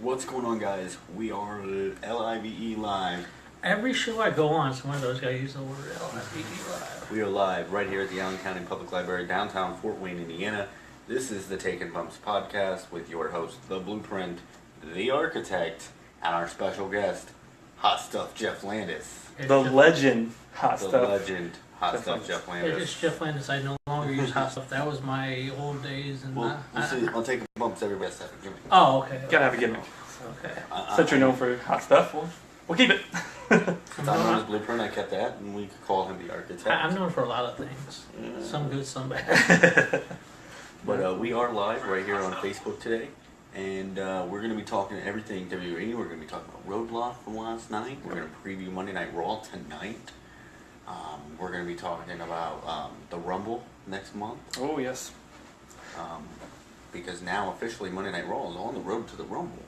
What's going on, guys? We are LIVE Live. Every show I go on, some of those guys use the word LIVE Live. We are live right here at the Allen County Public Library, downtown Fort Wayne, Indiana. This is the Taking Bumps podcast with your host, The Blueprint, The Architect, and our special guest, Hot Stuff Jeff Landis. Legend Hot The Stuff. legend Hot Stuff Jeff Landis. It's Jeff Landis. I no longer use Hot Stuff. That was my old days. And We'll see. On Taking Bumps, everybody has to have a gimmick. Oh, okay. Gotta have a gimmick. Okay. Since you're known for hot stuff, we'll keep it. I'm known as Blueprint, I kept that, and we could call him the Architect. I'm known for a lot of things. Some good, some bad. But we are live right here on Facebook today, and we're going to be talking everything WWE. We're going to be talking about Roadblock from last night. We're going to preview Monday Night Raw tonight. We're going to be talking about the Rumble next month. Oh, yes. Because now officially Monday Night Raw is on the road to the Rumble.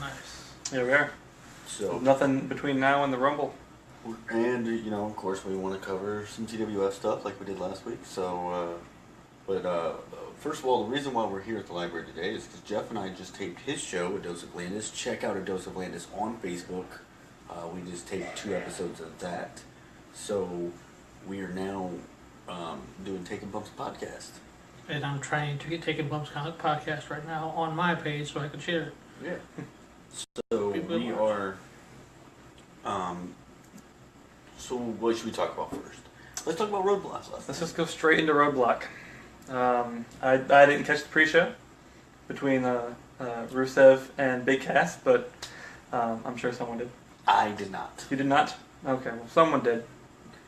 Nice. Here we are. So Nothing between now and the Rumble. And, you know, of course, we want to cover some TWF stuff like we did last week. So, first of all, the reason why we're here at the library today is because Jeff and I just taped his show, A Dose of Landis. Check out A Dose of Landis on Facebook. We just taped 2 episodes of that. So, we are now doing Taking Bumps podcast. And I'm trying to get Taking Bumps podcast right now on my page so I can share it. Yeah. So, we are... So what should we talk about first? Let's talk about Roadblock. Let's just go straight into Roadblock. I didn't catch the pre-show between Rusev and Big Cass, but I'm sure someone did. I did not. You did not? Okay, well, someone did.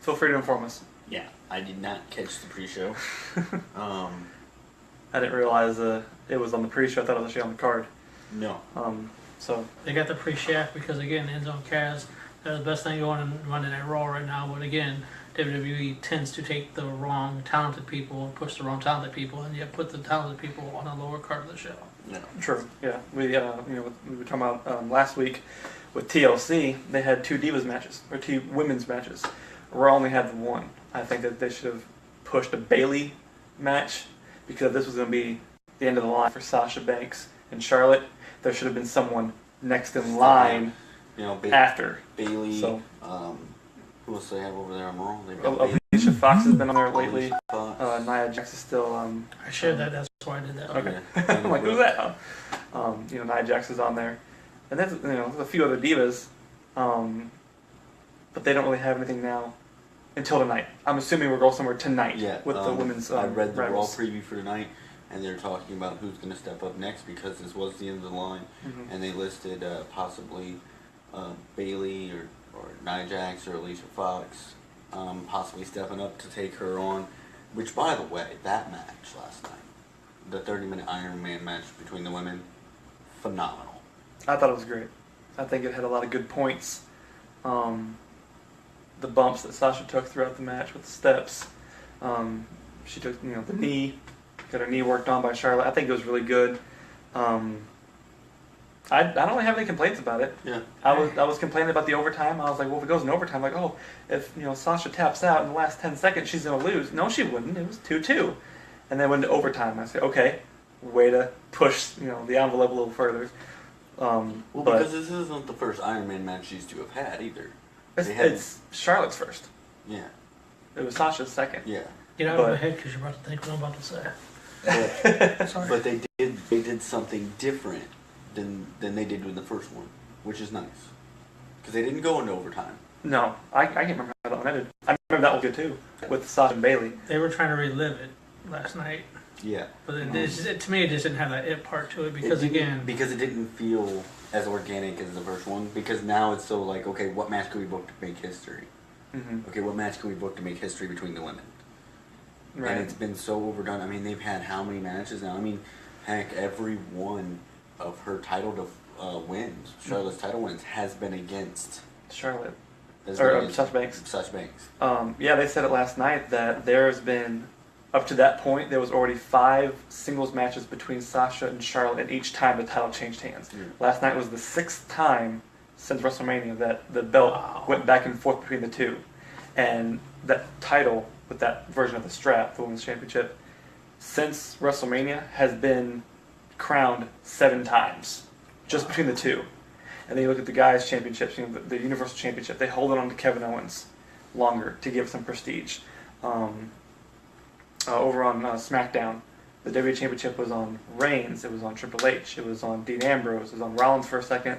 Feel free to inform us. Yeah, I did not catch the pre-show. I didn't realize it was on the pre-show. I thought it was actually on the card. No. So They got the pre-shaft because, again, Enzo and Kaz, they're the best thing going on Monday Night Raw right now. But, again, WWE tends to take the wrong talented people and push the wrong talented people, and yet put the talented people on a lower card of the show. No. True. Yeah, we we were talking about last week with TLC. They had 2 Divas matches or 2 women's matches. Raw only had the 1. I think that they should have pushed a Bayley match because this was going to be the end of the line for Sasha Banks and Charlotte. There should have been someone next in line, You know, after. Bailey. So- Who else do they have over there on Raw? They've got Alicia Fox has been on there lately. Alicia Fox. Nia Jax is still. I shared that. That's why I did that. Okay. Yeah. I'm like, who's that? Nia Jax is on there, and there's there's a few other divas, but they don't really have anything now until tonight. I'm assuming we'll go somewhere tonight Yeah. with the women's. I read the rivals. Raw preview for tonight, and they're talking about who's going to step up next because this was the end of the line, Mhm. and they listed possibly Bailey or Nia Jax or Alicia Fox possibly stepping up to take her on. Which, by the way, that match last night, the 30-minute Iron Man match between the women, phenomenal. I thought it was great. I think it had a lot of good points. The bumps that Sasha took throughout the match with the steps. She took, the knee, got her knee worked on by Charlotte. I think it was really good. I don't really have any complaints about it. Yeah. I was complaining about the overtime. I was like, well, if it goes in overtime, like, oh, if Sasha taps out in the last 10 seconds, she's gonna lose. No, she wouldn't. It was 2-2, and then went into overtime. I said, okay, way to push the envelope a little further. Well, But because this isn't the first Iron Man match these two have had either. it's Charlotte's first. Yeah. It was Sasha's second. Yeah. Get out of But- my head because you're about to think what I'm about to say. But, Sorry. but they did something different than they did with the first one, which is nice. Because they didn't go into overtime. No, I can't remember how that one ended. I remember that was good too, with Sasha and Bailey. They were trying to relive it last night, Yeah. but to me, it just didn't have that it part to it because, Because it didn't feel as organic as the first one. Because now it's so like, okay, what match can we book to make history? Mm-hmm. Okay, what match can we book to make history between the women? Right. And it's been so overdone. I mean, they've had how many matches now? I mean, heck, every one of her title wins, Charlotte's title wins, has been against Charlotte. Sasha Banks. Sasha Banks. Yeah, they said it last night that there's been, up to that point, there was already 5 singles matches between Sasha and Charlotte, and each time the title changed hands. Yeah. Last night was the 6th time since WrestleMania that the belt went back and forth between the two. And that title, with that version of the strap, the Women's Championship, since WrestleMania has been crowned 7 times. just between the two. And then you look at the guys' championships, the Universal Championship. They hold it on to Kevin Owens longer to give some prestige. Over on SmackDown, the WWE Championship was on Reigns. It was on Triple H. It was on Dean Ambrose. It was on Rollins for a second.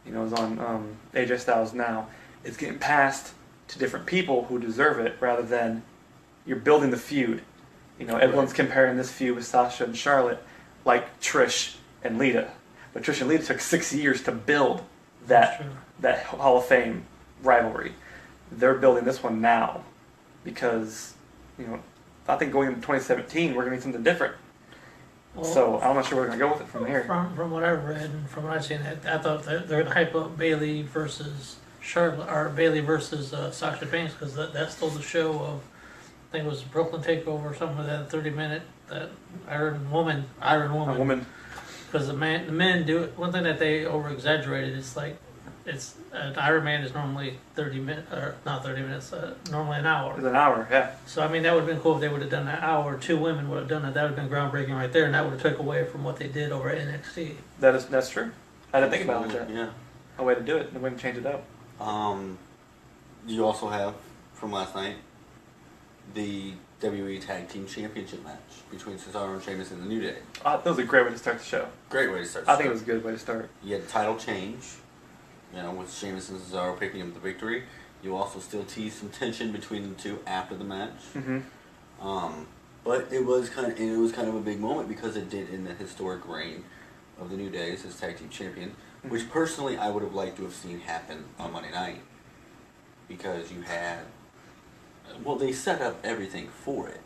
It was on AJ Styles now. It's getting passed to different people who deserve it rather than you're building the feud. Everyone's comparing this feud with Sasha and Charlotte like Trish and Lita. But Trish and Lita took 6 years to build that Hall of Fame rivalry. They're building this one now because, I think going into 2017 we're going to need something different. Well, So I'm not sure where we're going to go with it from here. From what I've read and from what I've seen, I thought that they're going to hype up Bailey versus Charlotte, or Bailey versus Sasha Banks, because that stole the show of, I think it was Brooklyn Takeover or something like that, 30-minute, that Iron Woman. A woman. Because the men do it. One thing that they over exaggerated is like, an Iron Man is normally 30 minutes, or not 30 minutes, normally an hour. It's an hour, yeah. So I mean, that would have been cool if they would have done an hour. 2 women would have done it. That would have been groundbreaking right there, and that would have took away from what they did over at NXT. That's true. I didn't think about it like that. Yeah. A way to do it, and a way to change it up. You also have, from last night, the WWE Tag Team Championship match between Cesaro and Sheamus and the New Day. That was a great way to start the show. Great way to start. I think it was a good way to start. You had title change, with Sheamus and Cesaro picking up the victory. You also still teased some tension between the two after the match. Mm-hmm. But it was kind of a big moment because it did end the historic reign of the New Day as tag team champion, which personally I would have liked to have seen happen on Monday night, because you had, they set up everything for it.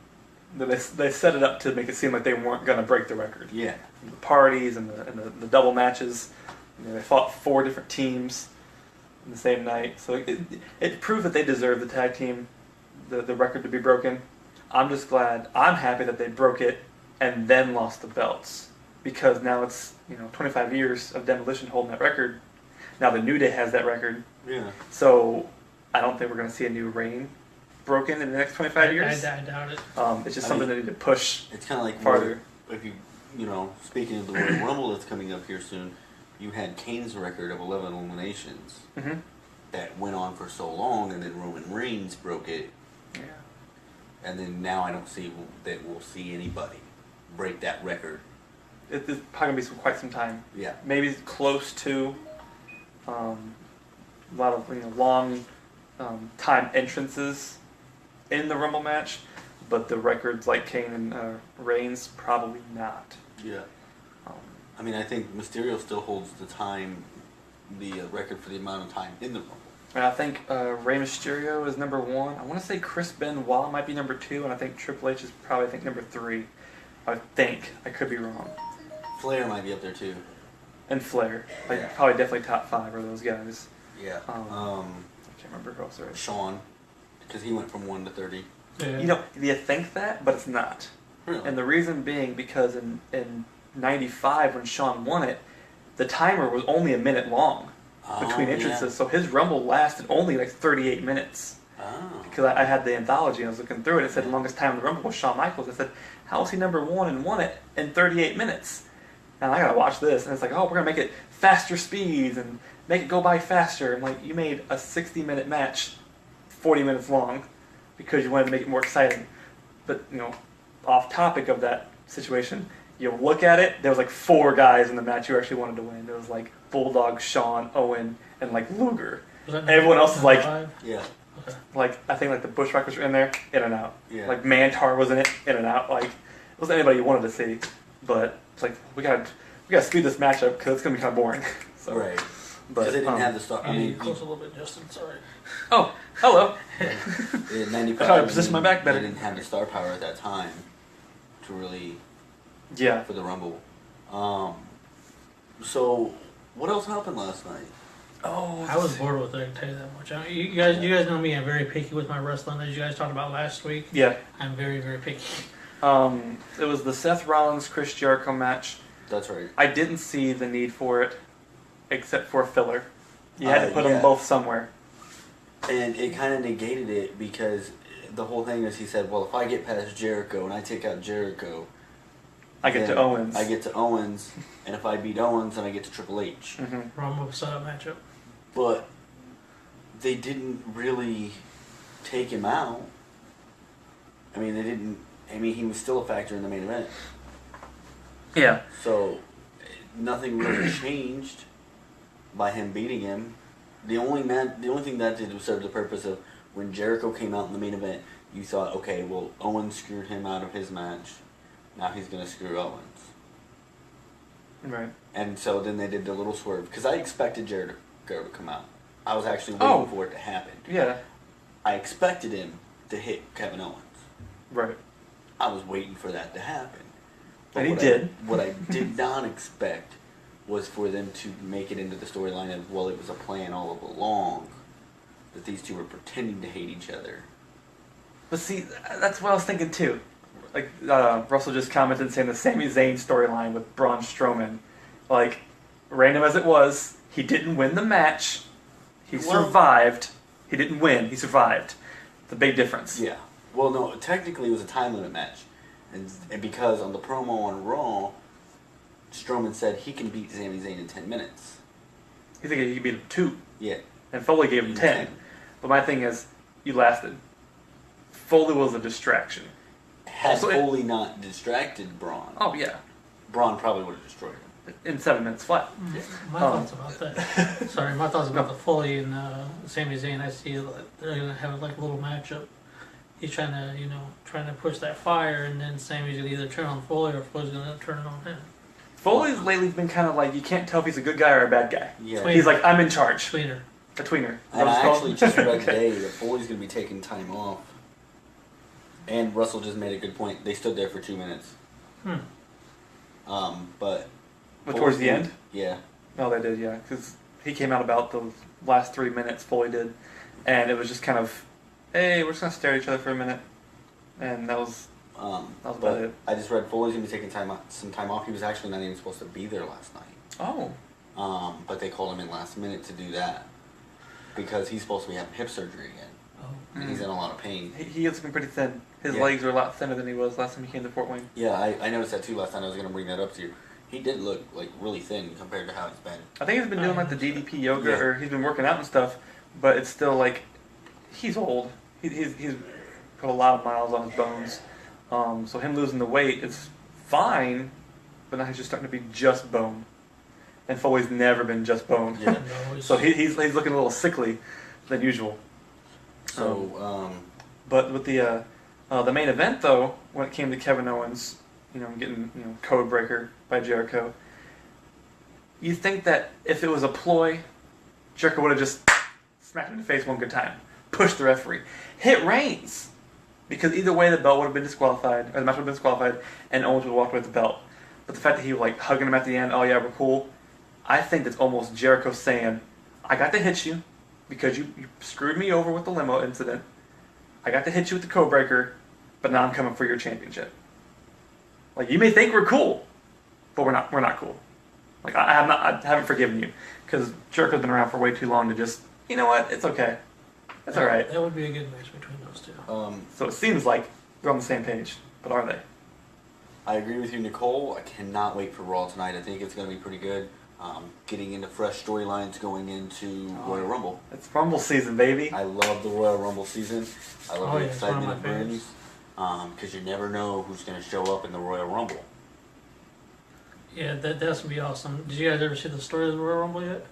They set it up to make it seem like they weren't going to break the record. Yeah. The parties and the double matches. They fought 4 different teams in the same night. So it proved that they deserved the tag team, the record to be broken. I'm happy that they broke it and then lost the belts. Because now it's 25 years of Demolition holding that record. Now the New Day has that record. Yeah. So I don't think we're going to see a new reign broken in the next 25 years. I doubt it. It's just something they need to push. It's kind of like farther. If you speaking of the Royal Rumble that's coming up here soon, you had Kane's record of 11 eliminations Mm-hmm. that went on for so long, and then Roman Reigns broke it, Yeah. and then now I don't see that we'll see anybody break that record. It's probably going to be quite some time. Yeah. Maybe close to a lot of long time entrances in the Rumble match, but the records like Kane and Reigns, probably not. Yeah. I mean, I think Mysterio still holds the record for the amount of time in the Rumble. And I think Rey Mysterio is number 1. I want to say Chris Benoit might be number 2, and I think Triple H is probably number 3. I think. I could be wrong. Flair might be up there too. And Flair. Yeah. Probably definitely top 5 are those guys. Yeah. I can't remember who else there is. Shawn, because he went from 1 to 30. Yeah. You think that, but it's not. Really? And the reason being because in 95 when Shawn won it, the timer was only a minute long between entrances, Yeah. so his Rumble lasted only like 38 minutes. Oh. Because I had the anthology and I was looking through it, it said the longest time in the Rumble was Shawn Michaels. I said, how is he number 1 and won it in 38 minutes? And I gotta watch this, and it's like, we're gonna make it faster speeds and make it go by faster. And like, you made a 60-minute match 40 minutes long because you wanted to make it more exciting. But off topic of that situation, you look at it, there was like 4 guys in the match who actually wanted to win. There was like Bulldog, Shawn, Owen, and like Luger. Everyone else is like, Yeah. Okay. like I think like the Bushwhackers were in there, in and out. Yeah. Like Mantar was in it, in and out. Like it wasn't anybody you wanted to see, but it's like we gotta speed this match up because it's gonna be kind of boring. So, Right. But Because they didn't have the start. I mean, Close a little bit, Justin. Sorry. Oh, hello. in 95, I tried to position my back better. They didn't have the star power at that time to really Yeah. for the Rumble. So what else happened last night? Oh, I was bored with it. I can tell you that much. I mean, you guys know me. I'm very picky with my wrestling, as you guys talked about last week. Yeah. I'm very, very picky. It was the Seth Rollins Chris Jericho match. That's right. I didn't see the need for it, except for filler. You had to put yeah. them both somewhere. And it kind of negated it because the whole thing is he said, well, if I get past Jericho and I take out Jericho, I get to then Owens. I get to Owens, and if I beat Owens, then I get to Triple H. Mm-hmm. Rumble setup matchup. But they didn't really take him out. I mean, they didn't. I mean, he was still a factor in the main event. Yeah. So nothing really changed by him beating him. The only thing that did was serve the purpose of when Jericho came out in the main event, you thought, okay, well, Owens screwed him out of his match. Now he's going to screw Owens. Right. And so then they did the little swerve. Because I expected Jericho to come out. I was actually waiting for it to happen. Yeah. I expected him to hit Kevin Owens. Right. I was waiting for that to happen. And he what did. What I did not expect was for them to make it into the storyline of, well, it was a plan all along. That these two were pretending to hate each other. But see, that's what I was thinking too. Like, Russell just commented saying the Sami Zayn storyline with Braun Strowman. Like, random as it was, he didn't win the match. He survived. He didn't win. He survived. It's a big difference. Yeah. Well, no, technically it was a time limit match. And because on the promo on Raw, Strowman said he can beat Sami Zayn in 10 minutes. He think he could beat him 2. Yeah. And Foley gave him 10. But my thing is, you lasted. Foley was a distraction. Had Also, Foley not distracted Braun, Oh, yeah. Braun probably would have destroyed him. In 7 minutes flat. My thoughts about that. Sorry, my thoughts about the Foley and Sami Zayn. I see like, they're gonna have like a little matchup. He's trying to push that fire, and then Sami's gonna either turn on Foley or Foley's gonna turn it on him. Foley's lately been kind of like, you can't tell if he's a good guy or a bad guy. Yeah. Wait. He's like, I'm in charge. Tweener. A tweener. And I actually just read Okay. today that Foley's going to be taking time off. And Russell just made a good point. They stood there for 2 minutes. But Towards the end? Yeah. Oh, they did, yeah. Because he came out about the last 3 minutes, Foley did. And it was just kind of, hey, we're just going to stare at each other for a minute. And that was was but about it. I just read Foley's going to be taking some time off. He was actually not even supposed to be there last night. Oh. But they called him in last minute to do that. Because he's supposed to be having hip surgery again. Oh. And he's in a lot of pain. He is looking pretty thin. His Yeah. legs are a lot thinner than he was last time he came to Fort Wayne. Yeah, I noticed that too last time. I was going to bring that up to you. He did look like really thin compared to how he's been. I think he's been doing like the DDP yoga, Yeah. or he's been working out and stuff, but it's still like, he's old. He's put a lot of miles on his bones. So him losing the weight is fine, but now he's just starting to be just bone. And Foley's never been just bone. Yeah. So he's looking a little sickly than usual. So, But with the main event though, when it came to Kevin Owens, getting code breaker by Jericho, you think that if it was a ploy, Jericho would have just smacked him in the face one good time, pushed the referee, hit Reigns, because either way the belt would have been disqualified, or the match would have been disqualified, and Owens would have walked away with the belt. But the fact that he was like hugging him at the end, oh yeah, we're cool, I think that's almost Jericho saying, I got to hit you because you screwed me over with the limo incident. I got to hit you with the code breaker, but now I'm coming for your championship. Like, you may think we're cool, but we're not cool. Like, I haven't forgiven you, because Jericho's been around for way too long to just, you know what, it's okay. It's alright. That would be a good match between those two. So it seems like they're on the same page, but are they? I agree with you, Nicole. I cannot wait for Raw tonight. I think it's going to be pretty good. Getting into fresh storylines going into Royal Rumble. It's Rumble season, baby. I love the Royal Rumble season. I love Oh, the yeah, it's one of excitement my it brings. favorites. Because you never know who's going to show up in the Royal Rumble. Yeah, that's gonna be awesome. Did you guys ever see the story of the Royal Rumble yet?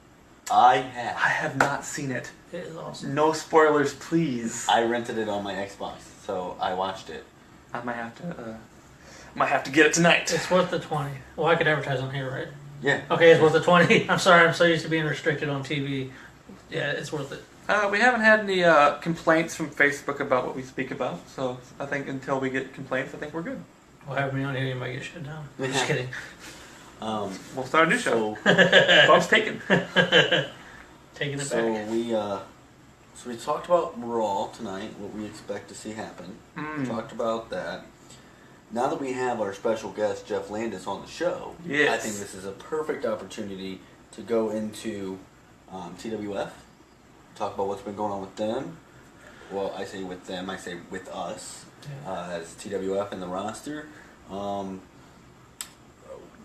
I I have. have not seen it. It is awesome. No spoilers, please. I rented it on my Xbox, so I watched it. I might have to get it tonight. It's worth the 20. Well, I could advertise on here, right? Yeah. Okay, it's worth the 20. I'm sorry, I'm so used to being restricted on TV. Yeah, it's worth it. We haven't had any complaints from Facebook about what we speak about, so I think until we get complaints, I think we're good. We'll have me on here, you might get shut down. I'm just kidding. We'll start a new show. So, Bob's taken. Taking it so back. we talked about Raw tonight, what we expect to see happen. Talked about that. Now that we have our special guest Jeff Landis on the show, Yes. I think this is a perfect opportunity to go into TWF, talk about what's been going on with them. Well, I say with them, I say with us Yeah. as TWF and the roster.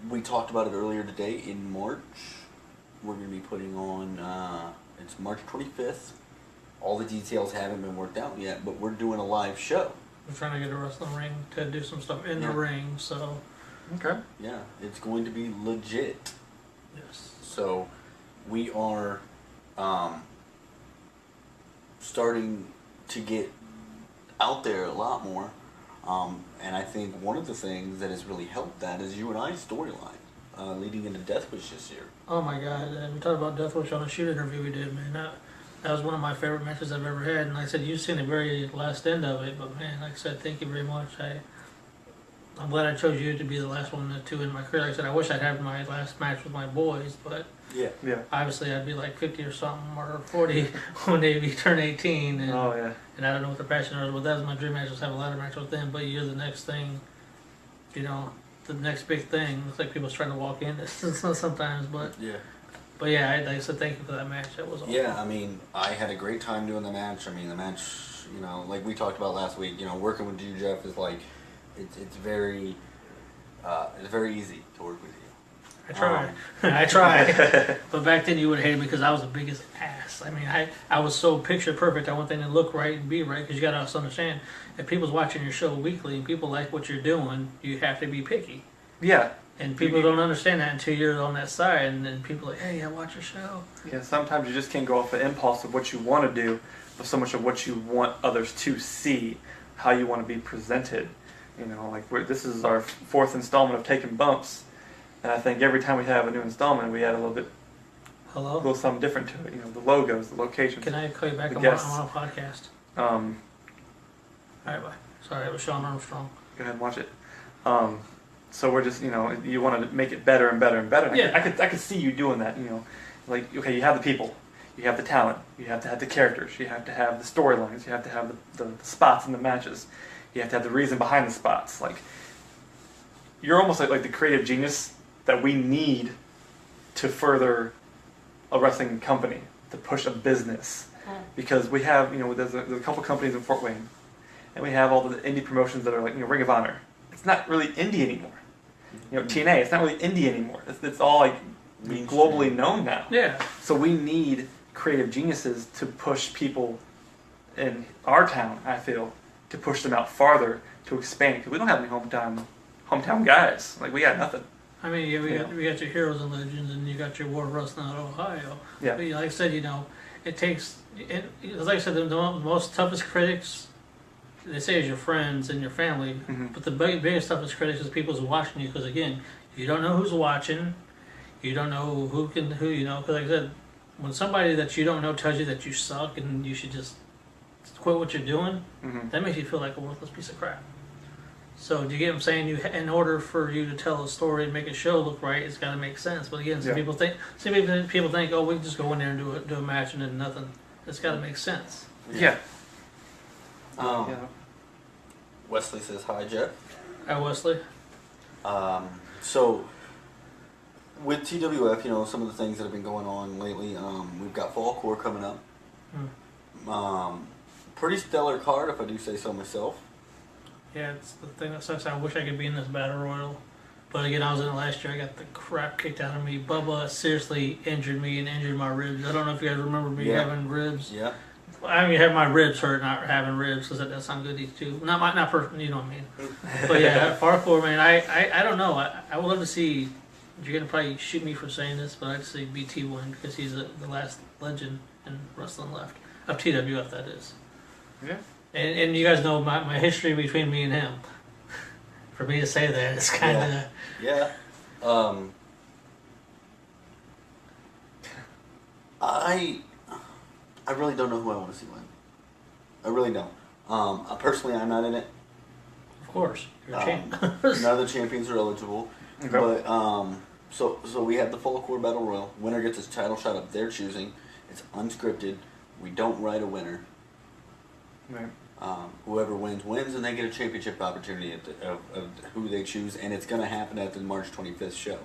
we talked about it earlier today. In March, we're going to be putting on. It's March 25th. All the details haven't been worked out yet, but we're doing a live show. We're trying to get a wrestling ring to do some stuff in the ring, so Okay. Yeah, it's going to be legit. yes. So we are starting to get out there a lot more. And I think one of the things that has really helped that is you and I's storyline leading into Death Wish this year. Oh my God! And we talked about Death Wish on a shoot interview we did, man. That was one of my favorite matches I've ever had. And like I said, you've seen the very last end of it, but man, like I said, thank you very much. I'm glad I chose you to be the last one to in my career. Like I said, I wish I'd had my last match with my boys, but Yeah. Yeah. obviously I'd be like 50 or something or 40 when they turn 18. And, Oh yeah. and I don't know what the passion is, but that was my dream match, was have a ladder match with them. But you're the next thing, you know, the next big thing. It's like people's trying to walk in sometimes, but Yeah. yeah, like I said, thank you for that match. That was awesome. Yeah, I mean, I had a great time doing the match. I mean, the match, you know, like we talked about last week, you know, working with you, Jeff, is like, it's very easy to work with you. I try. I try. But back then you would have hated me because I was the biggest ass. I mean, I was so picture perfect. I want things to look right and be right because you got to also understand if people's watching your show weekly and people like what you're doing, you have to be picky. Yeah. And people don't understand that until you're on that side, and then people are like, hey, I watch your show. Yeah. Sometimes you just can't go off the impulse of what you want to do, but so much of what you want others to see, how you want to be presented. You know, like this is our fourth installment of Taking Bumps, and I think every time we have a new installment, we add a Hello? little something different to it. You know, the logos, the locations. Can I call you back? The I'm on guests. a podcast. Go All right, bye. Sorry, it was Sean Armstrong. ahead and watch it. So we're just, you know, you want to make it better and better and better. And Yeah. I could see you doing that. You know, like okay, you have the people, you have the talent, you have to have the characters, you have to have the storylines, you have to have the spots in the matches, you have to have the reason behind the spots. Like you're almost like the creative genius that we need to further a wrestling company, to push a business, because we have, you know, there's a couple companies in Fort Wayne, and we have all the indie promotions that are like, you know, Ring of Honor. It's not really indie anymore. You know, TNA, it's not really indie anymore. It's all like globally known now. Yeah. So we need creative geniuses to push people in our town, I feel, to push them out farther, to expand. Because we don't have any hometown guys. Like, we got nothing. I mean, yeah, we got your heroes and legends, and you got your War of Wrestling out of Ohio. Yeah. But like I said, you know, it takes. Like I said, the most toughest critics, they say, is your friends and your family. Mhm. But the biggest toughest critics is people who's watching you, because again, you don't know who's watching, you don't know who you know. Because like I said, when somebody that you don't know tells you that you suck and you should just quit what you're doing, Mhm. that makes you feel like a worthless piece of crap. So do you get what I'm saying? In order for you to tell a story and make a show look right, it's got to make sense. But again, some Yeah. people think, oh, we can just go in there and do a match and then nothing. It's got to make sense. Yeah. Um, Wesley says hi, Jeff. Hi, Wesley. So with TWF, you know, some of the things that have been going on lately, we've got Fall Core coming up. Pretty stellar card, if I do say so myself. Yeah, it's the thing that sucks. I wish I could be in this battle royal, but again, I was in it last year. I got the crap kicked out of me. Bubba seriously injured me and injured my ribs. I don't know if you guys remember me having ribs. Yeah. I mean, have my ribs hurt, not having ribs, because that does sound good. These two, not perfect. You know what I mean. But yeah, Farquhar, man. I don't know. I would love to see. You're gonna probably shoot me for saying this, but I'd say BT win because he's the last legend in wrestling left of TWF. That is. Yeah. And you guys know my history between me and him. For me to say that, it's kind of... Yeah. I really don't know who I want to see win. I really don't. Personally, I'm not in it. Of course, you're a champ. None of the champions are eligible. Okay. But so we have the Full Core Battle Royal. Winner gets his title shot of their choosing. It's unscripted. We don't write a winner. Right. Whoever wins, and they get a championship opportunity of who they choose, and it's going to happen at the March 25th show.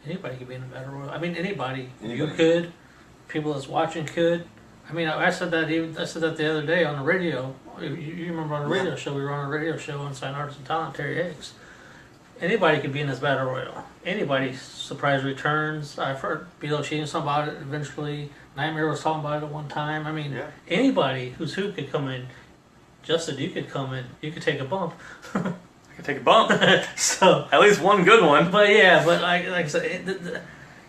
Anybody could be in a battle royal. I mean, anybody. You Anybody. could. People that's watching could. I mean, I said that the other day on the radio. You remember on the radio show? We were on a radio show on Sign Artists and Talent, Terry Higgs. anybody could be in this battle royal. Anybody, surprise returns. I've heard Bilo Cheating talking about it eventually. Nightmare was talking about it at one time. I mean, Yeah. anybody who's who could come in. Justin, you could come in. You could take a bump. I could take a bump. So, At least one good one. but yeah, but like I said,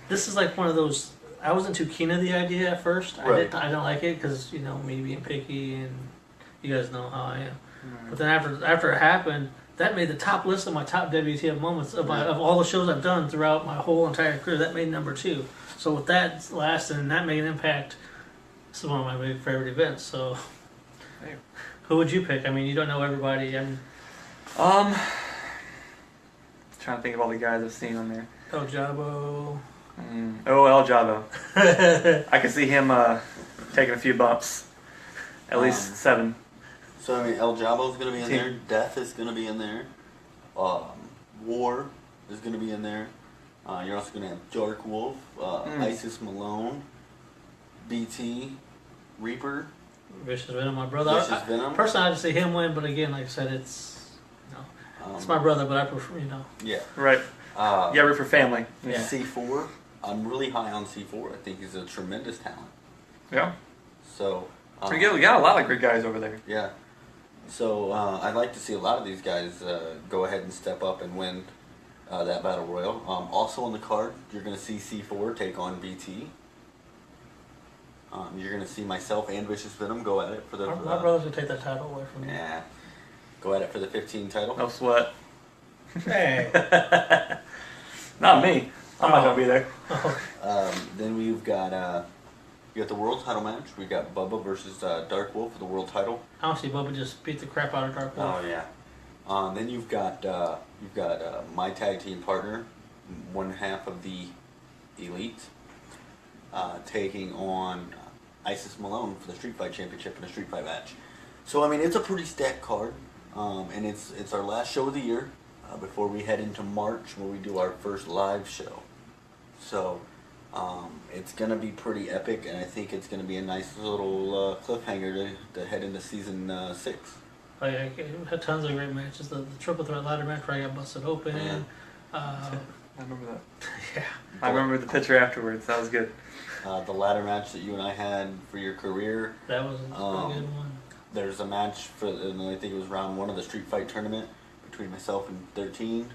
this is like one of those. I wasn't too keen of the idea at first. Right. I don't like it because me being picky, and you guys know how I am. But then after it happened, that made the top list of my top WTF moments of all the shows I've done throughout my whole entire career. That made number 2. So with that lasting, and that made an impact. This is one of my favorite events. So, Hey. who would you pick? I mean, you don't know everybody. I mean, Trying to think of all the guys I've seen on there. El Jabo. El Jabo. I can see him taking a few bumps. At least 7. So I mean, El Jabo's gonna be in Team. there. Death is gonna be in there. War is gonna be in there. You're also gonna have Dark Wolf, Isis Malone, BT, Reaper, Vicious Venom, my brother. Vicious Venom. Personally, I'd just see him win, but again, like I said, it's it's my brother, but I prefer Yeah. Right. Yeah, root for family. Yeah. C4. I'm really high on C4. I think he's a tremendous talent. Yeah. So. We got a lot of great guys over there. Yeah. So I'd like to see a lot of these guys go ahead and step up and win that battle royal. Also on the card, you're going to see C4 take on BT. You're going to see myself and Vicious Venom go at it for the. my brother's gonna take that title away from me. Yeah. Go at it for the 15 title. No sweat. Hey. Not me. I'm not gonna be there. Then we've got you got the world title match. We got Bubba versus Dark Wolf for the world title. I don't see Bubba just beat the crap out of Dark Wolf. Oh yeah. Then you've got my tag team partner, one half of the Elite, taking on Isis Malone for the Street Fight Championship in a Street Fight match. So I mean, it's a pretty stacked card, and it's our last show of the year before we head into March where we do our first live show. So it's gonna be pretty epic, and I think it's gonna be a nice little cliffhanger to head into season 6. Like, I had tons of great matches. The triple threat ladder match where I got busted open. Yeah. I remember that. Yeah. I remember the picture afterwards. That was good. The ladder match that you and I had for your career. That was a pretty good one. There's a match and I think it was round 1 of the Street Fight tournament between myself and 13. It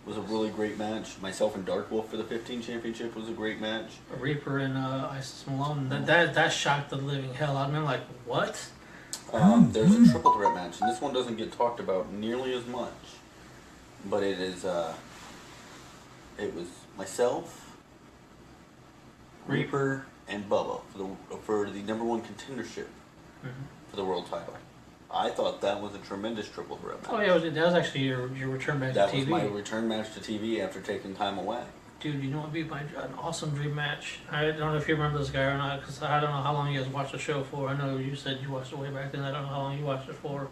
was a really great match. Myself and Dark Wolf for the 15 championship was a great match. Reaper and Isis Malone. That shocked the living hell out of me. I'm like, what? There's a triple threat match, and this one doesn't get talked about nearly as much. But it is. It was myself, Reaper, and Bubba for the number 1 contendership for the world title. I thought that was a tremendous triple threat match. Oh yeah, that was actually your return back That to was TV. my return match to TV after taking time away. Dude, you know what would be an awesome dream match? I don't know if you remember this guy or not, because I don't know how long you guys watched the show for. I know you said you watched it way back then. I don't know how long you watched it for.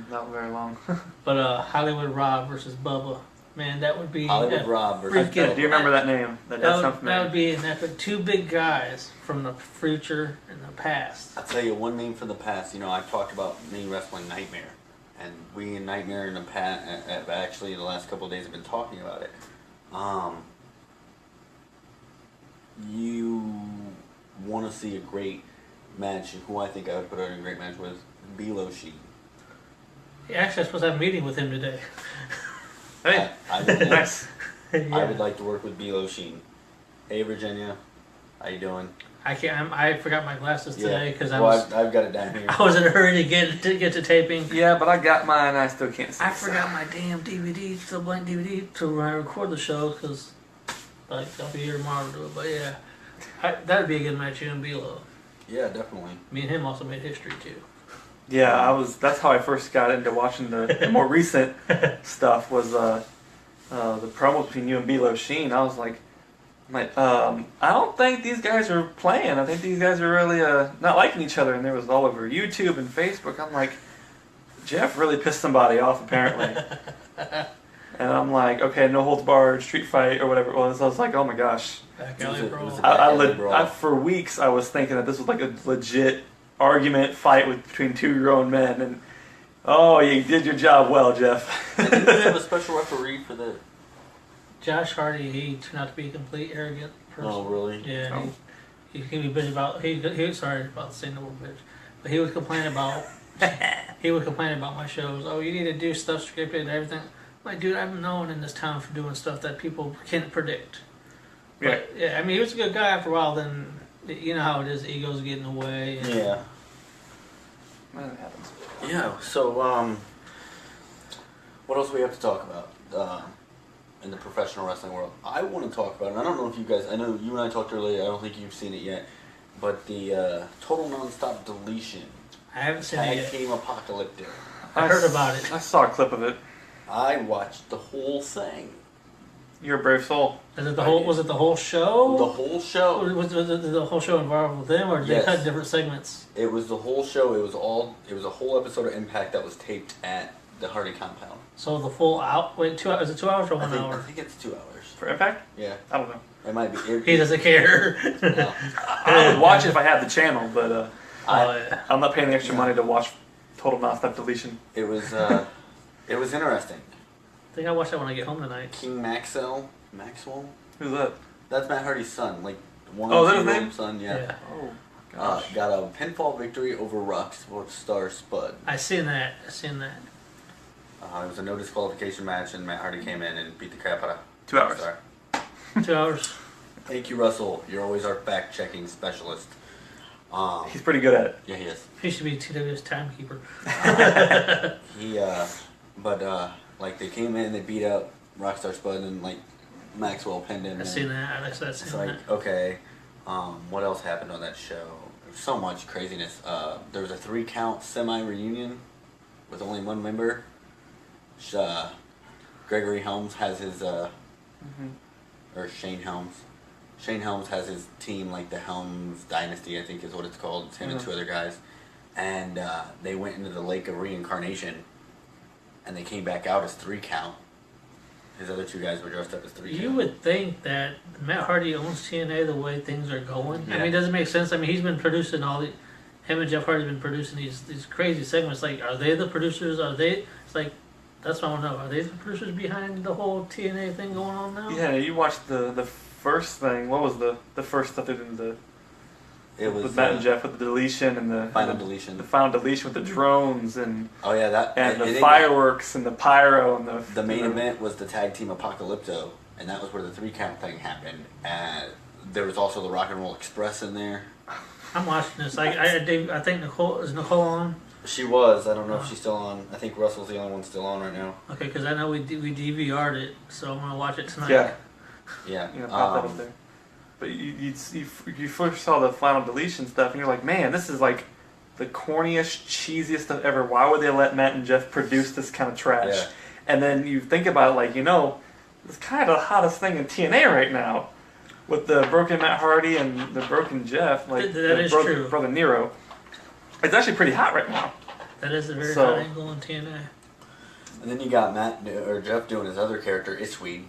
Not very long. But Hollywood Rob versus Bubba. Man, that would be... Hollywood Rob versus freaking- Do you remember that name? That does sound that familiar. would be an epic. 2 big guys from the future and the past. I'll tell you one name from the past. I've talked about me wrestling Nightmare, and we in Nightmare in the past, actually the last couple of days have been talking about it. You want to see a great match, and who I think I would put out in a great match with Bilo Sheen. Yeah, actually, I'm supposed to have a meeting with him today. Hey, I would, nice. I would like to work with Bilo Sheen. Hey Virginia, how you doing? I can't. I forgot my glasses today because I've got it down here. I was in a hurry to get to taping. Yeah, but I got mine. I still can't see. I forgot my damn DVD, the blank DVD, to record the show because I'll be here tomorrow to do it. But yeah, that'd be a good match, you and Bilo. Yeah, definitely. Me and him also made history too. Yeah, that's how I first got into watching the more recent stuff was the promo between you and Bilo Sheen. I was like, I don't think these guys are playing. I think these guys are really not liking each other. And there was all over YouTube and Facebook. I'm like, Jeff really pissed somebody off apparently. And I'm like, okay, no holds barred, street fight or whatever it was. I was like, oh my gosh. Back alley brawl. I for weeks I was thinking that this was like a legit argument fight between 2 grown men, and Oh, you did your job well, Jeff. And didn't they have a special referee for the? Josh Hardy, he turned out to be a complete arrogant person. Oh, really? Yeah, Oh. he can be bitch about. He was sorry about saying the word bitch, but he would complain about. He would complain about my shows. Oh, you need to do stuff scripted and everything. I'm like, dude, I'm known in this town for doing stuff that people can't predict. But, yeah, I mean, he was a good guy after a while. Then you know how it is, egos get in the way. And Yeah. That happens. Yeah. So, what else do we have to talk about in the professional wrestling world? I want to talk about, and I don't know if you guys. I know you and I talked earlier. I don't think you've seen it yet, but the Total Nonstop Deletion I haven't seen it Tag yet. Team Apocalyptic. I heard about it. I saw a clip of it. I watched the whole thing. You're a brave soul. Is it the whole? Was it the whole show? The whole show. Was the whole show involved with them, or did Yes. they cut different segments? It was the whole show. It was a whole episode of Impact that was taped at the Hardy compound. So the full out. Wait, 2 hours? Is it 2 hours or 1 I hour? think it's 2 hours. For Impact? Yeah, I don't know. it might be. He doesn't care. No. I would watch it if I had the channel, but Oh, yeah. I'm not paying the extra Yeah. money to watch Total Nonstop Deletion. It was interesting. I think I watch that when I get home tonight. King Maxwell. Who's that? That's Matt Hardy's son. Like one Oh, of is that his two-year-old name? son. Yeah. Oh, gosh. Got a pinfall victory over Rockstar Spud. I seen that. It was a no disqualification match, and Matt Hardy came in and beat the crap out of 2 hours. Rockstar. 2 hours. Thank you, Russell. You're always our fact checking specialist. He's pretty good at it. Yeah, he is. He should be TW's timekeeper. He like they came in, they beat up Rockstar Spud, and like Maxwell pinned him. I and seen that. I It's seen like that. okay, what else happened on that show? There's so much craziness. There was a 3-count semi reunion with only one member. Gregory Helms has his or Shane Helms. Shane Helms has his team, like the Helms Dynasty, I think is what it's called. It's him and 2 other guys. And they went into the Lake of Reincarnation, and they came back out as 3-count. His other 2 guys were dressed up as 3-count. You would think that Matt Hardy owns TNA the way things are going. I Yeah. mean, it doesn't make sense. I mean, he's been producing all the. Him and Jeff Hardy's been producing these crazy segments. Like, are they the producers? Are they? It's like, that's what I want to know. Are they the producers behind the whole TNA thing going on now? Yeah, you watched the first thing. What was the first stuff they did in the It was with Matt and Jeff with the deletion and the final deletion. the final deletion with the drones and Oh yeah, that the they- fireworks and the pyro and The main event was the tag team Apocalypto, and that was where the 3-count thing happened. And there was also the Rock and Roll Express in there. I'm watching this. I think Nicole is Nicole on. She was. I don't know if she's still on. I think Russell's the only one still on right now. Okay, because I know we DVR'd it, so I'm gonna watch it tonight. Yeah, Yeah. pop that up there. But you first saw the final deletion stuff, and you're like, man, this is like the corniest, cheesiest stuff ever. Why would they let Matt and Jeff produce this kind of trash? Yeah. And then you think about it, like, it's kind of the hottest thing in TNA right now, with the broken Matt Hardy and the broken Jeff, like That the is broken true. brother Nero. It's actually pretty hot right now. That is a very So- hot angle on TNA. And then you got Jeff doing his other character, Itchweed.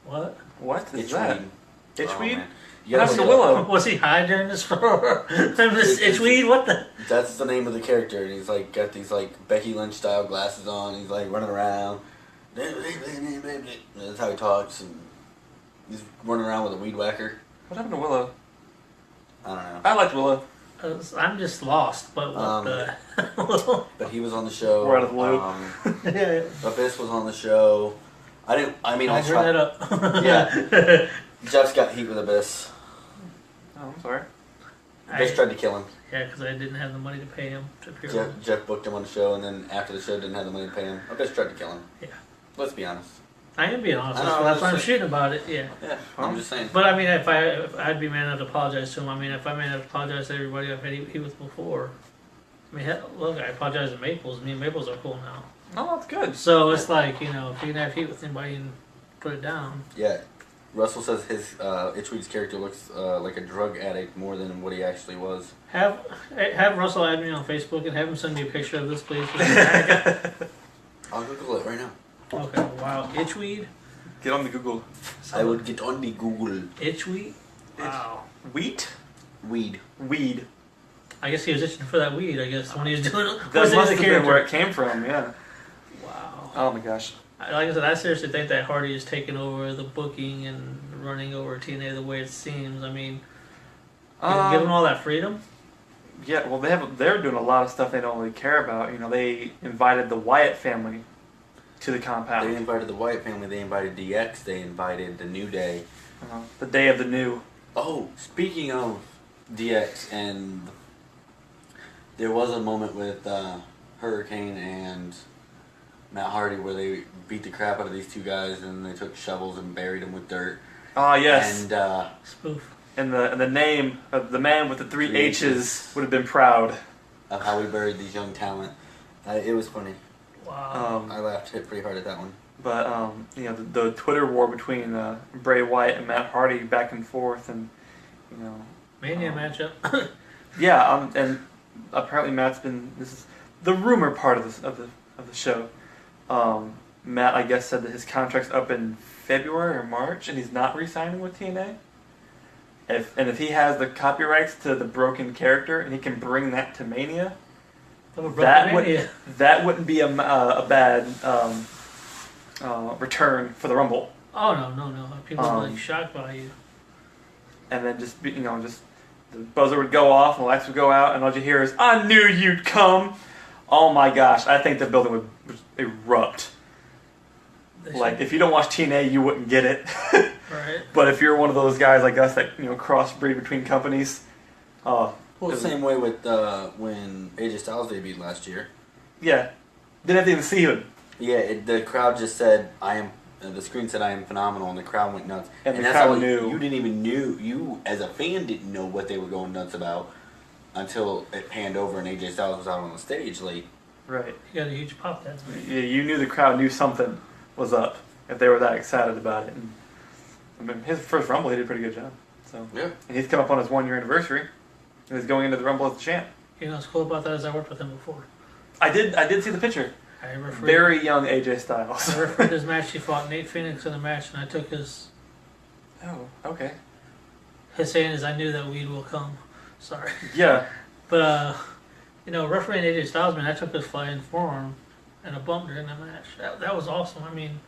What? What is that? Itchweed? man. What happened to Willow? Was he high during this? This itchweed? What the? That's the name of the character, and he's like got these like Becky Lynch style glasses on. He's like running around. That's how he talks, and he's running around with a weed whacker. What happened to Willow? I don't know. I liked Willow. I'm just lost. But what the? But he was on the show. We're out of the loop. Yeah. Abyss was on the show. I Don't tried. bring that up. Yeah. Jeff's got heat with Abyss. Oh, I'm sorry. Abyss tried to kill him. Yeah, because I didn't have the money to pay him to appear. Jeff booked him on the show, and then after the show, didn't have the money to pay him. Abyss tried to kill him. Yeah. Let's be honest. I am being honest. I know, That's why I'm that's- shooting about it. Yeah. Yeah, I'm just saying. But I mean, if I'd be man enough to apologize to him. I mean, if I man enough to apologize to everybody I've had he was before. I mean, hell, look, I apologize to Maples. Me and Maples are cool now. Oh, that's good. So it's like, if you can have heat with anybody and put it down. Yeah, Russell says his Itchweed's character looks like a drug addict more than what he actually was. Have Russell add me on Facebook and have him send me a picture of this, please. I'll Google it right now. Okay, wow. Itchweed? Get on the Google. I would get on the Google. Itchweed? Wow. Wheat? Weed. Weed. I guess he was itching for that weed. I guess when he was doing That must have been where it came from. Yeah. Wow. Oh my gosh. Like I said, I seriously think that Hardy is taking over the booking and running over TNA the way it seems. I mean, give them all that freedom. Yeah, well, they're doing a lot of stuff they don't really care about. You know, they invited the Wyatt family to the compound. They invited the Wyatt family. They invited DX. They invited the New Day. The Day of the New. Oh, speaking of DX, and there was a moment with Hurricane and Matt Hardy where they beat the crap out of these two guys, and they took shovels and buried them with dirt. Ah, yes. And Spoof. And the name of the man with the three H's would have been proud of how we buried these young talent. It was funny. Wow. I laughed pretty hard at that one. But you know, the Twitter war between Bray Wyatt and Matt Hardy back and forth, and you know, Mania matchup. yeah, and apparently Matt's been. This is the rumor part of the show. Matt, I guess, said that his contract's up in February or March, and he's not re-signing with TNA. If he has the copyrights to the broken character and he can bring that to Mania, that wouldn't be a bad return for the Rumble. Oh no! People are like shocked by you. And then just the buzzer would go off and the lights would go out, and all you hear is "I knew you'd come." Oh my gosh! I think the building would erupt. Like if you don't watch TNA, you wouldn't get it. Right. But if you're one of those guys like us that crossbreed between companies, well, the same way with when AJ Styles debuted last year. Yeah, didn't have to even see him. Yeah, the crowd just said, "I am." The screen said, "I am phenomenal," and the crowd went nuts. And the that's crowd all knew. You didn't even you as a fan didn't know what they were going nuts about until it panned over and AJ Styles was out on the stage. Like, right. You got a huge pop that night. Yeah, you knew the crowd knew something was up if they were that excited about it. And I mean, his first Rumble, he did a pretty good job. So yeah. And he's come up on his 1 year anniversary, and he's going into the Rumble as the champ. You know what's cool about that is I worked with him before. I did see the picture. I refereed. Very young AJ Styles. I refereed his match. He fought Nate Phoenix in the match, and I took his. Oh, okay. His saying is, "I knew that weed will come." Sorry, Yeah. but refereeing AJ Styles, man, I took his flying forearm and a bump during the match. That was awesome. I mean,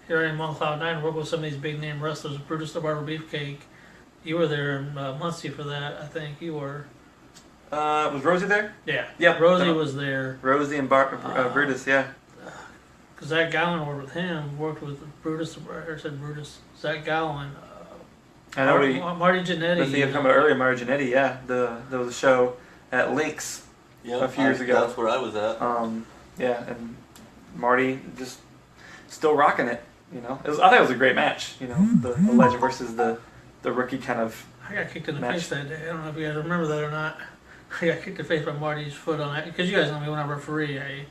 here I am on Cloud 9, working with some of these big name wrestlers. Brutus the Barber Beefcake. You were there in Muncie for that, I think. You were. Was Rosie there? Yeah. Yep. Rosie was there. Rosie and Brutus, yeah. Because Zach Gowen worked with him, worked with Brutus, or said Brutus. Zach Gowen. I know Marty Jannetty. I think you were talking about earlier, Marty Jannetty, yeah. There was a show at Lynx a few years ago. That's where I was at. Yeah, and Marty just still rocking it, I thought it was a great match, the legend versus the rookie kind of I got kicked in the match. face that day. I don't know if you guys remember that or not. I got kicked in the face by Marty's foot on that. Because you guys know me when I referee, I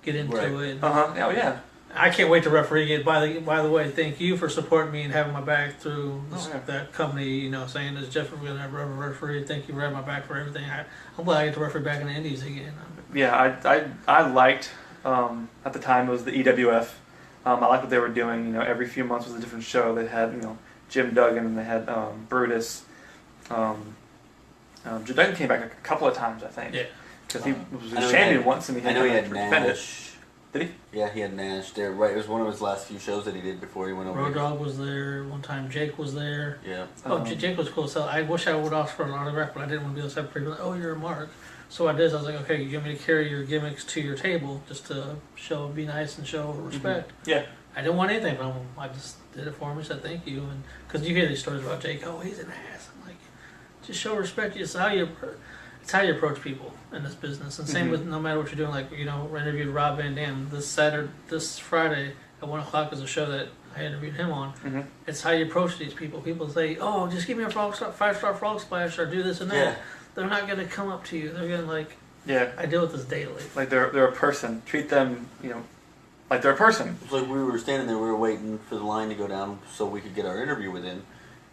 get into it. Oh, yeah. I can't wait to referee it. By the way, thank you for supporting me and having my back through that company, saying this Jeff, we're going to have a referee. Thank you for having my back for everything. I'm glad I get to referee back in the Indies again. Yeah, I liked, at the time, it was the EWF. I liked what they were doing. Every few months was a different show. They had, Jim Duggan, and they had Brutus. Jim Duggan came back a couple of times, I think. Yeah. Because he was a champion once, and he had Nash. Nash. Did he? Yeah, he had Nash there. Right, it was one of his last few shows that he did before he went over. Road Dogg was there. One time Jake was there. Yeah. Jake was cool. So I wish I would ask for an autograph, but I didn't want to be those type of people like, "Oh, you're a mark." So I did. I was like, "Okay, you want me to carry your gimmicks to your table just to be nice and show respect?" Mm-hmm. Yeah. I didn't want anything from him. I just did it for him. Said thank you, and because you hear these stories about Jake, oh, he's an ass. I'm like, just show respect. It's how you approach people in this business, and same with no matter what you're doing. Like we interviewed Rob Van Dam this Friday at 1:00 is a show that I interviewed him on. Mm-hmm. It's how you approach these people. People say, "Oh, just give me a 5-star frog splash or do this and that." Yeah. They're not gonna come up to you. They're gonna Yeah. I deal with this daily. Like they're a person. Treat them, like they're a person. It's like we were standing there, we were waiting for the line to go down so we could get our interview with him.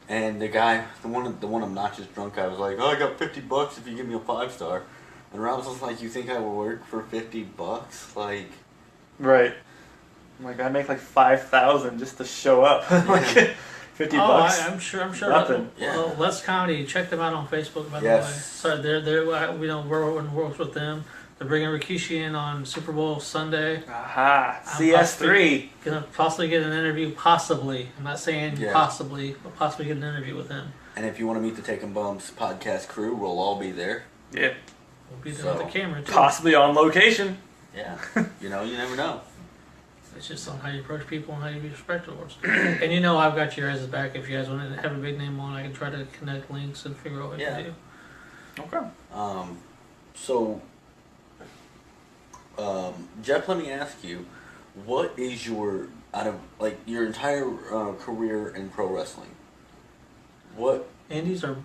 And the guy, the one obnoxious drunk guy was like, "Oh, I got $50 if you give me a 5-star." And Rob was like, "You think I will work for $50? Like, Right. I'm like, I make like $5,000 just to show up. Like, 50 Oh, bucks. I'm sure. Nothing. Yeah. Les Comedy, check them out on Facebook. By Yes. the way, so we're in works with them. They're bringing Rikishi in on Super Bowl Sunday. Aha, I'm CS3. Gonna possibly get an interview. Possibly, I'm not saying Yeah. possibly, but possibly get an interview with him. And if you want to meet the Taking Bumps podcast crew, we'll all be there. Yeah, We'll be there So, with the camera too. possibly on location. Yeah. You never know. It's just on how you approach people and how you be respectful towards. And I've got your guys' back. If you guys want to have a big name on, I can try to connect links and figure out what Yeah. to do. Okay. So, Jeff, let me ask you, what is your out of your entire career in pro wrestling? What Indies or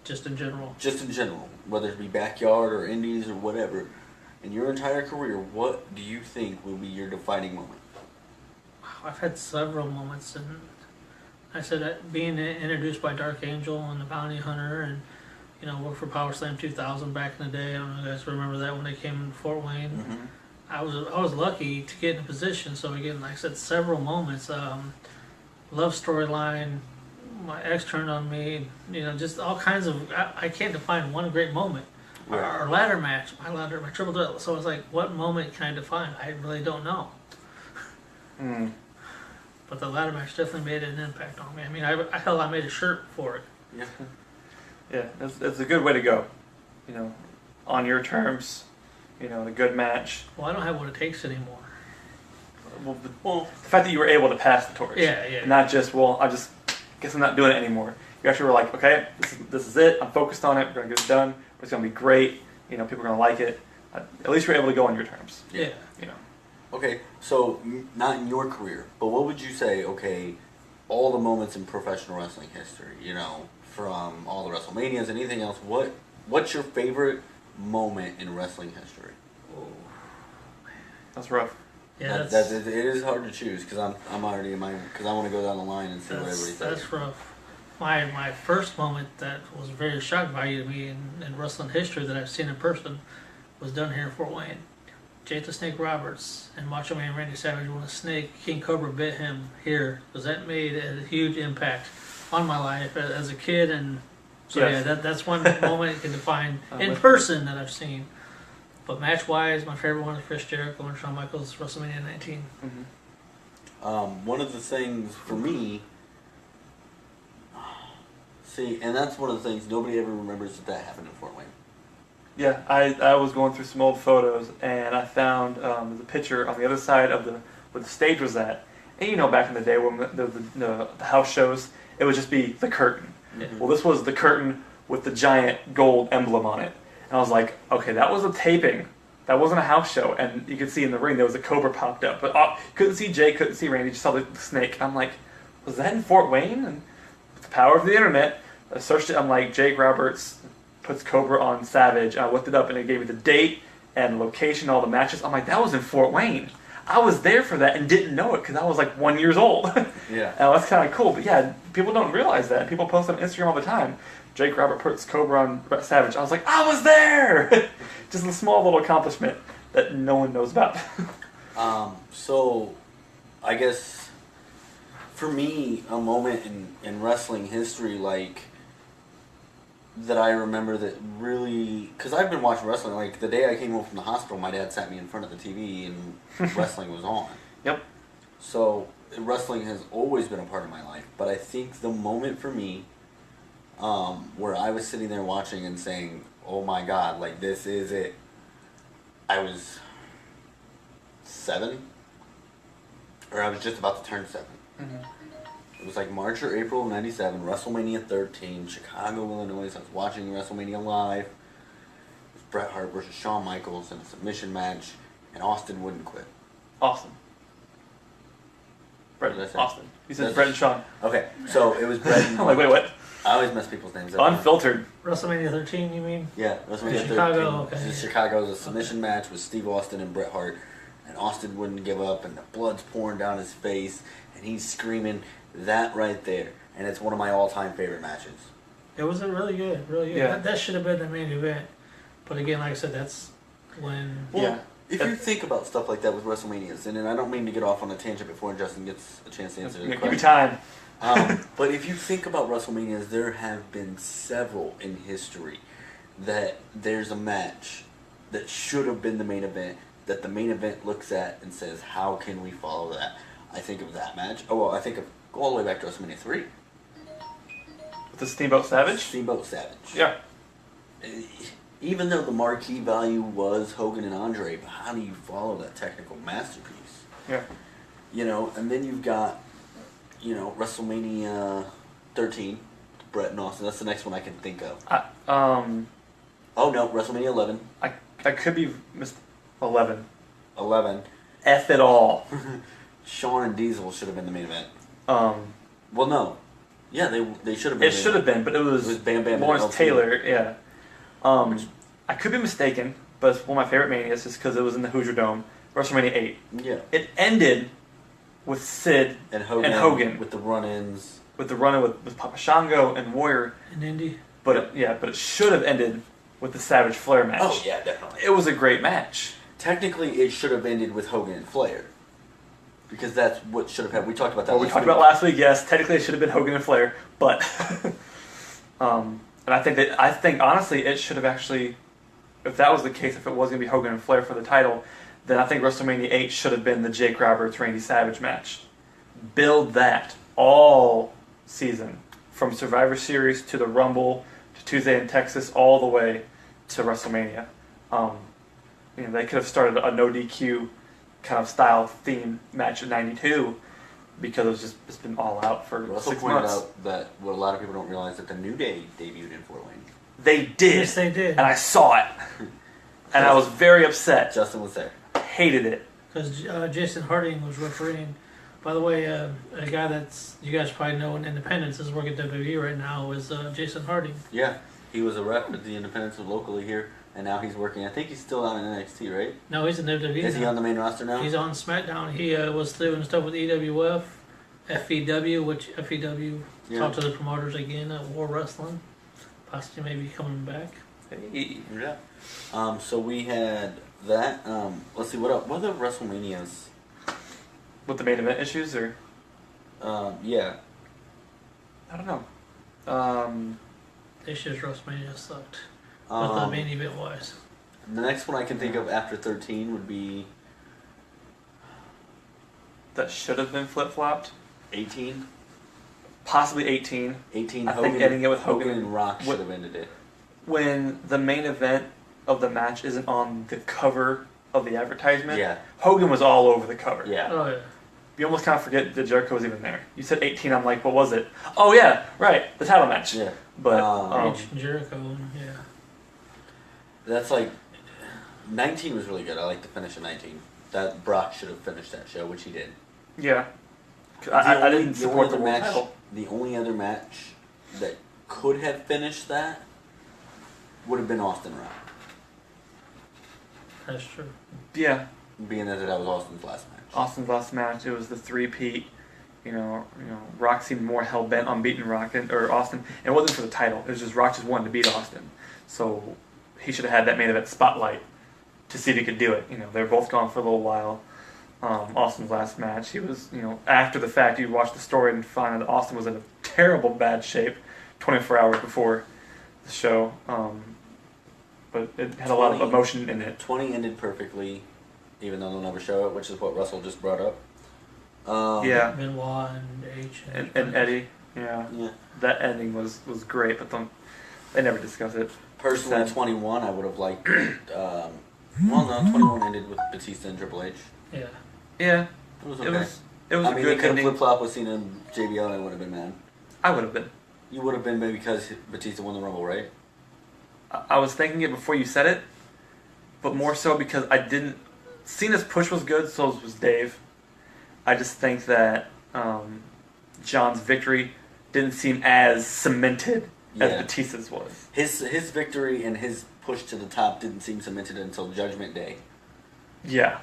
just in general? just in general, whether it be backyard or indies or whatever, in your entire career, what do you think will be your defining moment? I've had several moments, and I said that being introduced by Dark Angel and the Bounty Hunter, and worked for Power Slam 2000 back in the day. I don't know if you guys remember that when they came in Fort Wayne. Mm-hmm. I was lucky to get in a position. So again, like I said, several moments. Love storyline. My ex turned on me. Just all kinds of. I can't define one great moment. Right. Our ladder match, my triple threat. So it's like, what moment can I define? I really don't know. Mm. But the ladder match definitely made an impact on me. I mean, I made a shirt for it. Yeah. Yeah, it's a good way to go. On your terms. A good match. Well, I don't have what it takes anymore. Well, the fact that you were able to pass the torch. Yeah. Not just, I just guess I'm not doing it anymore. You actually were like, okay, this is it. I'm focused on it. We're going to get it done. It's going to be great. People are going to like it. At least you're able to go on your terms. Yeah. Okay, so not in your career, but what would you say? Okay, all the moments in professional wrestling history. From all the WrestleManias, anything else. What's your favorite moment in wrestling history? That's rough. Yeah, It is hard to choose because I'm already in my because I want to go down the line and see what everybody says. that's rough. My first moment that was very shock value to me in wrestling history that I've seen in person was done here in Fort Wayne. Jake the Snake Roberts and Macho Man Randy Savage when a snake, King Cobra, bit him here, because that made a huge impact on my life as a kid. And so Yes. that's one moment you can define in person that I've seen. But match wise, my favorite one is Chris Jericho and Shawn Michaels WrestleMania 19. Mm-hmm. One of the things for me, and that's one of the things nobody ever remembers that happened in Fort Wayne. Yeah, I was going through some old photos and I found the picture on the other side of where the stage was at. And back in the day when the house shows, it would just be the curtain. Yeah. Well, this was the curtain with the giant gold emblem on it. And I was like, okay, that was a taping. That wasn't a house show. And you could see in the ring there was a cobra popped up. But couldn't see Jay, couldn't see Randy, just saw the snake. And I'm like, was that in Fort Wayne? And with the power of the internet, I searched it. I'm like, Jake Roberts puts Cobra on Savage. And I looked it up and it gave me the date and location, all the matches. I'm like, that was in Fort Wayne. I was there for that and didn't know it because I was like 1 year old. Yeah. And that's kind of cool. But yeah, people don't realize that. People post on Instagram all the time. Jake Robert puts Cobra on Savage. I was like, I was there! Just a small little accomplishment that no one knows about. So, I guess, for me, a moment in wrestling history, that I remember that really... Because I've been watching wrestling, the day I came home from the hospital, my dad sat me in front of the TV and wrestling was on. Yep. So, wrestling has always been a part of my life. But I think the moment for me... where I was sitting there watching and saying, oh my god, this is it. I was 7, or I was just about to turn 7. Mm-hmm. It was March or April of 97, WrestleMania 13, Chicago, Illinois. I was watching WrestleMania live. It was Bret Hart versus Shawn Michaels in a submission match, and Austin wouldn't quit. Austin. Brett, What did I say? Austin. You said That's- Brett and Sean. Okay, so it was Bret and... I'm like, wait, what? I always mess people's names up. Unfiltered. WrestleMania 13, you mean? Yeah, WrestleMania 13. Chicago, okay. This is Chicago's a submission match with Steve Austin and Bret Hart. And Austin wouldn't give up, and the blood's pouring down his face, and he's screaming. That right there. And it's one of my all-time favorite matches. It was a really good. Yeah. That should have been the main event. But again, like I said, that's when... Well, Yeah. if you think about stuff like that with WrestleManias, and I don't mean to get off on a tangent before Justin gets a chance to answer the Give me question. time. But if you think about WrestleManias, there have been several in history that there's a match that should have been the main event that the main event looks at and says, how can we follow that? I think of that match. Oh, well, I think of go all the way back to WrestleMania 3. With the Steamboat Savage? Steamboat Savage. Yeah. Even though the marquee value was Hogan and Andre, but how do you follow that technical masterpiece? Yeah. You know, and then you've got, WrestleMania 13, Brett and Austin. That's the next one I can think of. Oh no, WrestleMania 11. I could be 11. 11. F it all. Shawn and Diesel should have been the main event. Um, Well, no. Yeah, they should have been. it should have been, but it was Bam Bam and Lawrence LT. Taylor. Yeah. I could be mistaken, but it's one of my favorite manias just because it was in the Hoosier Dome. WrestleMania 8. Yeah. It ended with Sid And Hogan. With the run-ins. with the run-in with Papa Shango and Warrior, In Indy. but it should have ended with the Savage Flair match. Oh, yeah, definitely. It was a great match. Technically, it should have ended with Hogan and Flair. Because that's what should have happened. We talked about that Well, we talked about last week. Yes, technically it should have been Hogan and Flair, but and I think honestly it should have actually, if that was the case, if it was going to be Hogan and Flair for the title, then I think WrestleMania 8 should have been the Jake Roberts Randy Savage match. Build that all season from Survivor Series to the Rumble to Tuesday in Texas all the way to WrestleMania. They could have started a no DQ kind of style theme match in '92 because it's been all out for Russell 6 pointed months. out that what a lot of people don't realize that the New Day debuted in Fort Wayne. They did. Yes, they did. And I saw it. And I was very upset. Justin was there. Hated it. Because Jason Harding was refereeing. By the way, a guy that's you guys probably know in Independence is working at WWE right now is Jason Harding. Yeah, he was a rep at the Independence locally here, and now he's working. I think he's still out in NXT, right? No, he's in WWE. Is he now. on the main roster now? He's on SmackDown. He was doing stuff with EWF, FEW, which FEW Yeah. talked to the promoters again at War Wrestling. Possibly maybe coming back. Yeah. So we had that. Let's see what else. What other WrestleManias? With the main event issues, or Yeah. I don't know. This year's WrestleMania sucked. With the main event wise. The next one I can think of after 13 would be That should have been flip flopped. 18. Possibly 18. 18. I Hogan, think ending it with Hogan and Rock what- should have ended it. When the main event of the match isn't on the cover of the advertisement. Yeah. Hogan was all over the cover. Yeah. Oh yeah. You almost kind of forget that Jericho was even there. You said 18. I'm like, what was it? Oh yeah, right, the title match. Yeah. But H and Jericho. Yeah. That's like 19 was really good. I like the finish of 19. That Brock should have finished that show, which he did. yeah, I didn't support the other world match. title. The only other match that could have finished that would have been Austin Rock, That's true. Yeah, being that that was Austin's last match. Austin's last match. It was the three-peat. Rock seemed more hell bent on beating or Austin. And it wasn't for the title. It was just Rock just wanted to beat Austin. So he should have had that main event spotlight to see if he could do it. They were both gone for a little while. Austin's last match, he was, after the fact, you watch the story and find that Austin was in a terrible bad shape 24 hours before the show. But it had a lot of emotion in it. 20 ended perfectly, even though they'll never show it, which is what Russell just brought up. Yeah. Benoit and H And Eddie, yeah. Yeah. That ending was great, but they never discuss it. Personally, Sad. 21, I would have liked. Well, no, 21 ended with Batista and Triple H. Yeah. Yeah, It was it okay. was I a mean, they good could have ending. flip flop with Cena and JBL, and I would have been mad. I would have been. You would have been maybe because Batista won the Rumble, right? I was thinking it before you said it, but more so because I didn't. Cena's push was good, so was Dave. I just think that John's victory didn't seem as cemented as Yeah. Batista's was. His victory and his push to the top didn't seem cemented until Judgment Day. Yeah.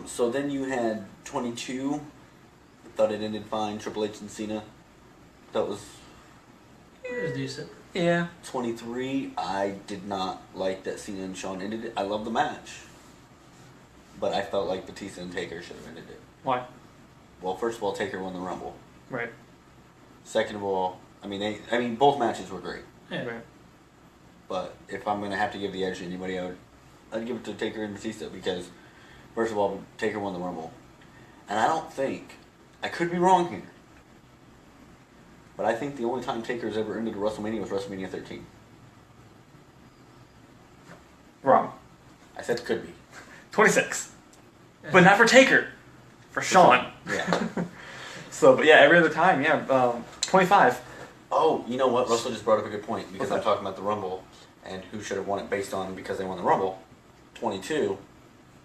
So then you had 22. Thought it ended fine. Triple H and Cena. That was It was decent. Yeah. 23. I did not like that Cena and Shawn ended it. I love the match, but I felt like Batista and Taker should have ended it. Why? Well, first of all, Taker won the Rumble. Right. Second of all, I mean, both matches were great. Yeah. Right. But if I'm gonna have to give the edge to anybody, I'd give it to Taker and Batista because, first of all, Taker won the Rumble, and I don't think, I could be wrong here, but I think the only time Taker's ever ended a WrestleMania was WrestleMania 13. Wrong. I said could be. 26. But not for Taker. For Shawn. Yeah. So, but yeah, every other time, 25. Oh, you know what? Russell just brought up a good point because What's I'm that? talking about the Rumble and who should have won it based on because they won the Rumble. 22,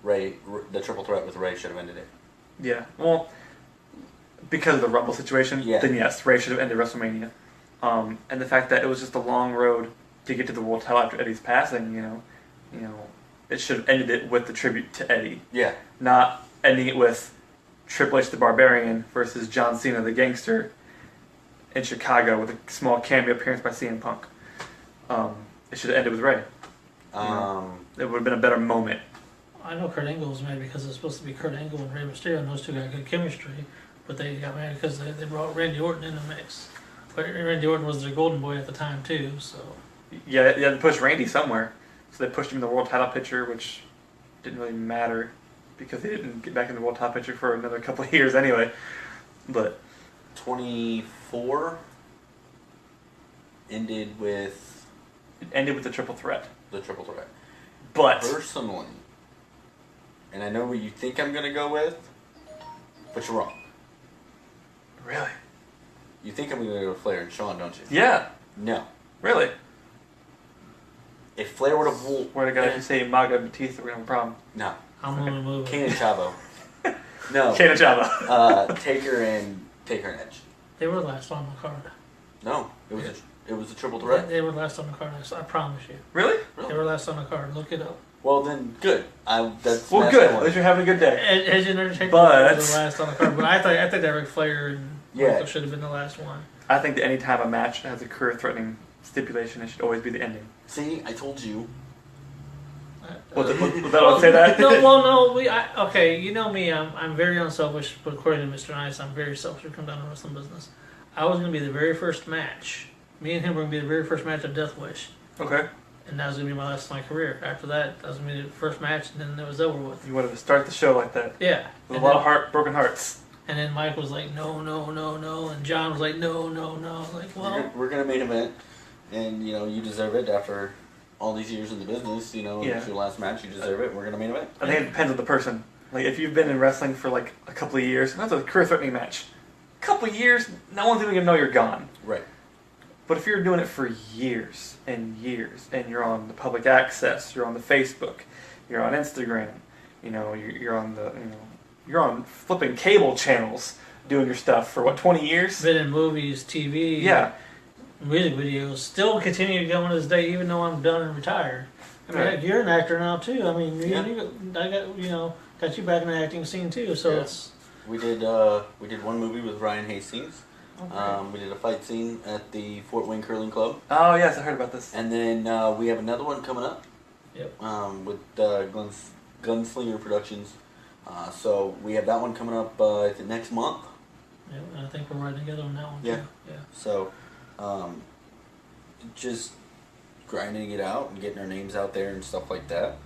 the triple threat with Ray should have ended it. Yeah. Well, because of the Rumble situation, Yeah. then yes, Ray should have ended WrestleMania. And the fact that it was just a long road to get to the world title after Eddie's passing, you know, it should have ended it with the tribute to Eddie, Yeah. not ending it with Triple H the Barbarian versus John Cena the Gangster in Chicago with a small cameo appearance by CM Punk. It should have ended with Ray. It would have been a better moment. I know Kurt Angle was mad because it was supposed to be Kurt Angle and Rey Mysterio, and those two got good chemistry, but they got mad because they brought Randy Orton in the mix. But Randy Orton was their golden boy at the time too, so Yeah, they had to push Randy somewhere. So they pushed him in the world title picture, which didn't really matter because he didn't get back in the world title picture for another couple of years anyway. But 24 ended with it ended with the triple threat. the triple threat. But Personally, and I know what you think I'm going to go with, but you're wrong. really, You think I'm going to go with Flair and Shawn, don't you? yeah, No. really. If Flair would have won... Where the guy if you say Maga and Batista, we're gonna have a problem. No. I'm gonna move Kane it. and Chavo. No. Kane and Chavo. Taker and Edge. They were last on the card. No. It was a triple threat. They were last on the card. I promise you. Really? They were last on the card. Look it up. Well, then, good. That's Well, match good. I At wanted. least you're having a good day. Edge and Undertaker But- were the last on the card. But I think that Ric Flair and Yeah. Michael should have been the last one. I think that any time a match has a career-threatening stipulation, it should always be the ending. See, I told you. Was that what say that? No, well, no. Okay, you know me. I'm very unselfish, but according to Mr. Nice, I'm very selfish when it comes down to wrestling business. I was going to be the very first match. Me and him were going to be the very first match of Death Wish. Okay. And that was going to be my last of my career. After that was going to be the first match, and then it was over with. You wanted to start the show like that. Yeah. With And a lot then- of broken hearts. And then Mike was like, no, no, no, no. And John was like, no, no, no. Like, well, We're going to main event, and, you deserve it after all these years in the business. Yeah. It's your last match, you deserve it. We're going to main event. I think it depends on the person. Like, if you've been in wrestling for like a couple of years, that's a career-threatening match. A couple of years, no one's even gonna know you're gone. Right. But if you're doing it for years and years, and you're on the public access, you're on the Facebook, you're on Instagram, you're on you're on flipping cable channels doing your stuff for 20 years? been in movies, TV, Yeah. music videos, still continue to go to this day, even though I'm done and retired. I mean, Right. heck, you're an actor now too. I mean, Yeah. I got you back in the acting scene too. So Yeah. it's We did one movie with Ryan Hastings. We did a fight scene at the Fort Wayne Curling Club. Oh yes, I heard about this. And then we have another one coming up. Yep. With Gunslinger Productions. So we have that one coming up I think next month. yeah, and I think we're riding together on that one. Yeah. Too. Yeah. So just grinding it out and getting our names out there and stuff like that.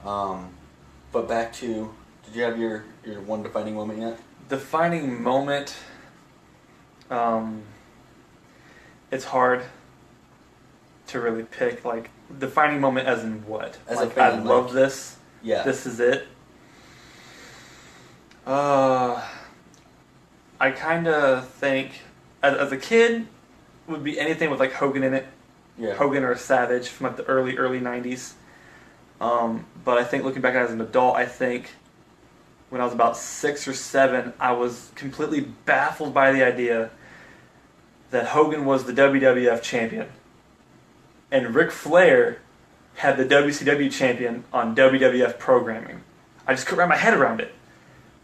But back to, did you have your one defining moment yet? Defining moment. It's hard to really pick. Like, defining moment as in what? As a like, fan, I love like- this. Yeah. This is it. I kind of think, as a kid, would be anything with like Hogan in it. Yeah. Hogan or Savage from like the early 90s. But I think looking back at it as an adult, I think when I was about 6 or 7, I was completely baffled by the idea that Hogan was the WWF champion and Ric Flair had the WCW champion on WWF programming. I just couldn't wrap my head around it.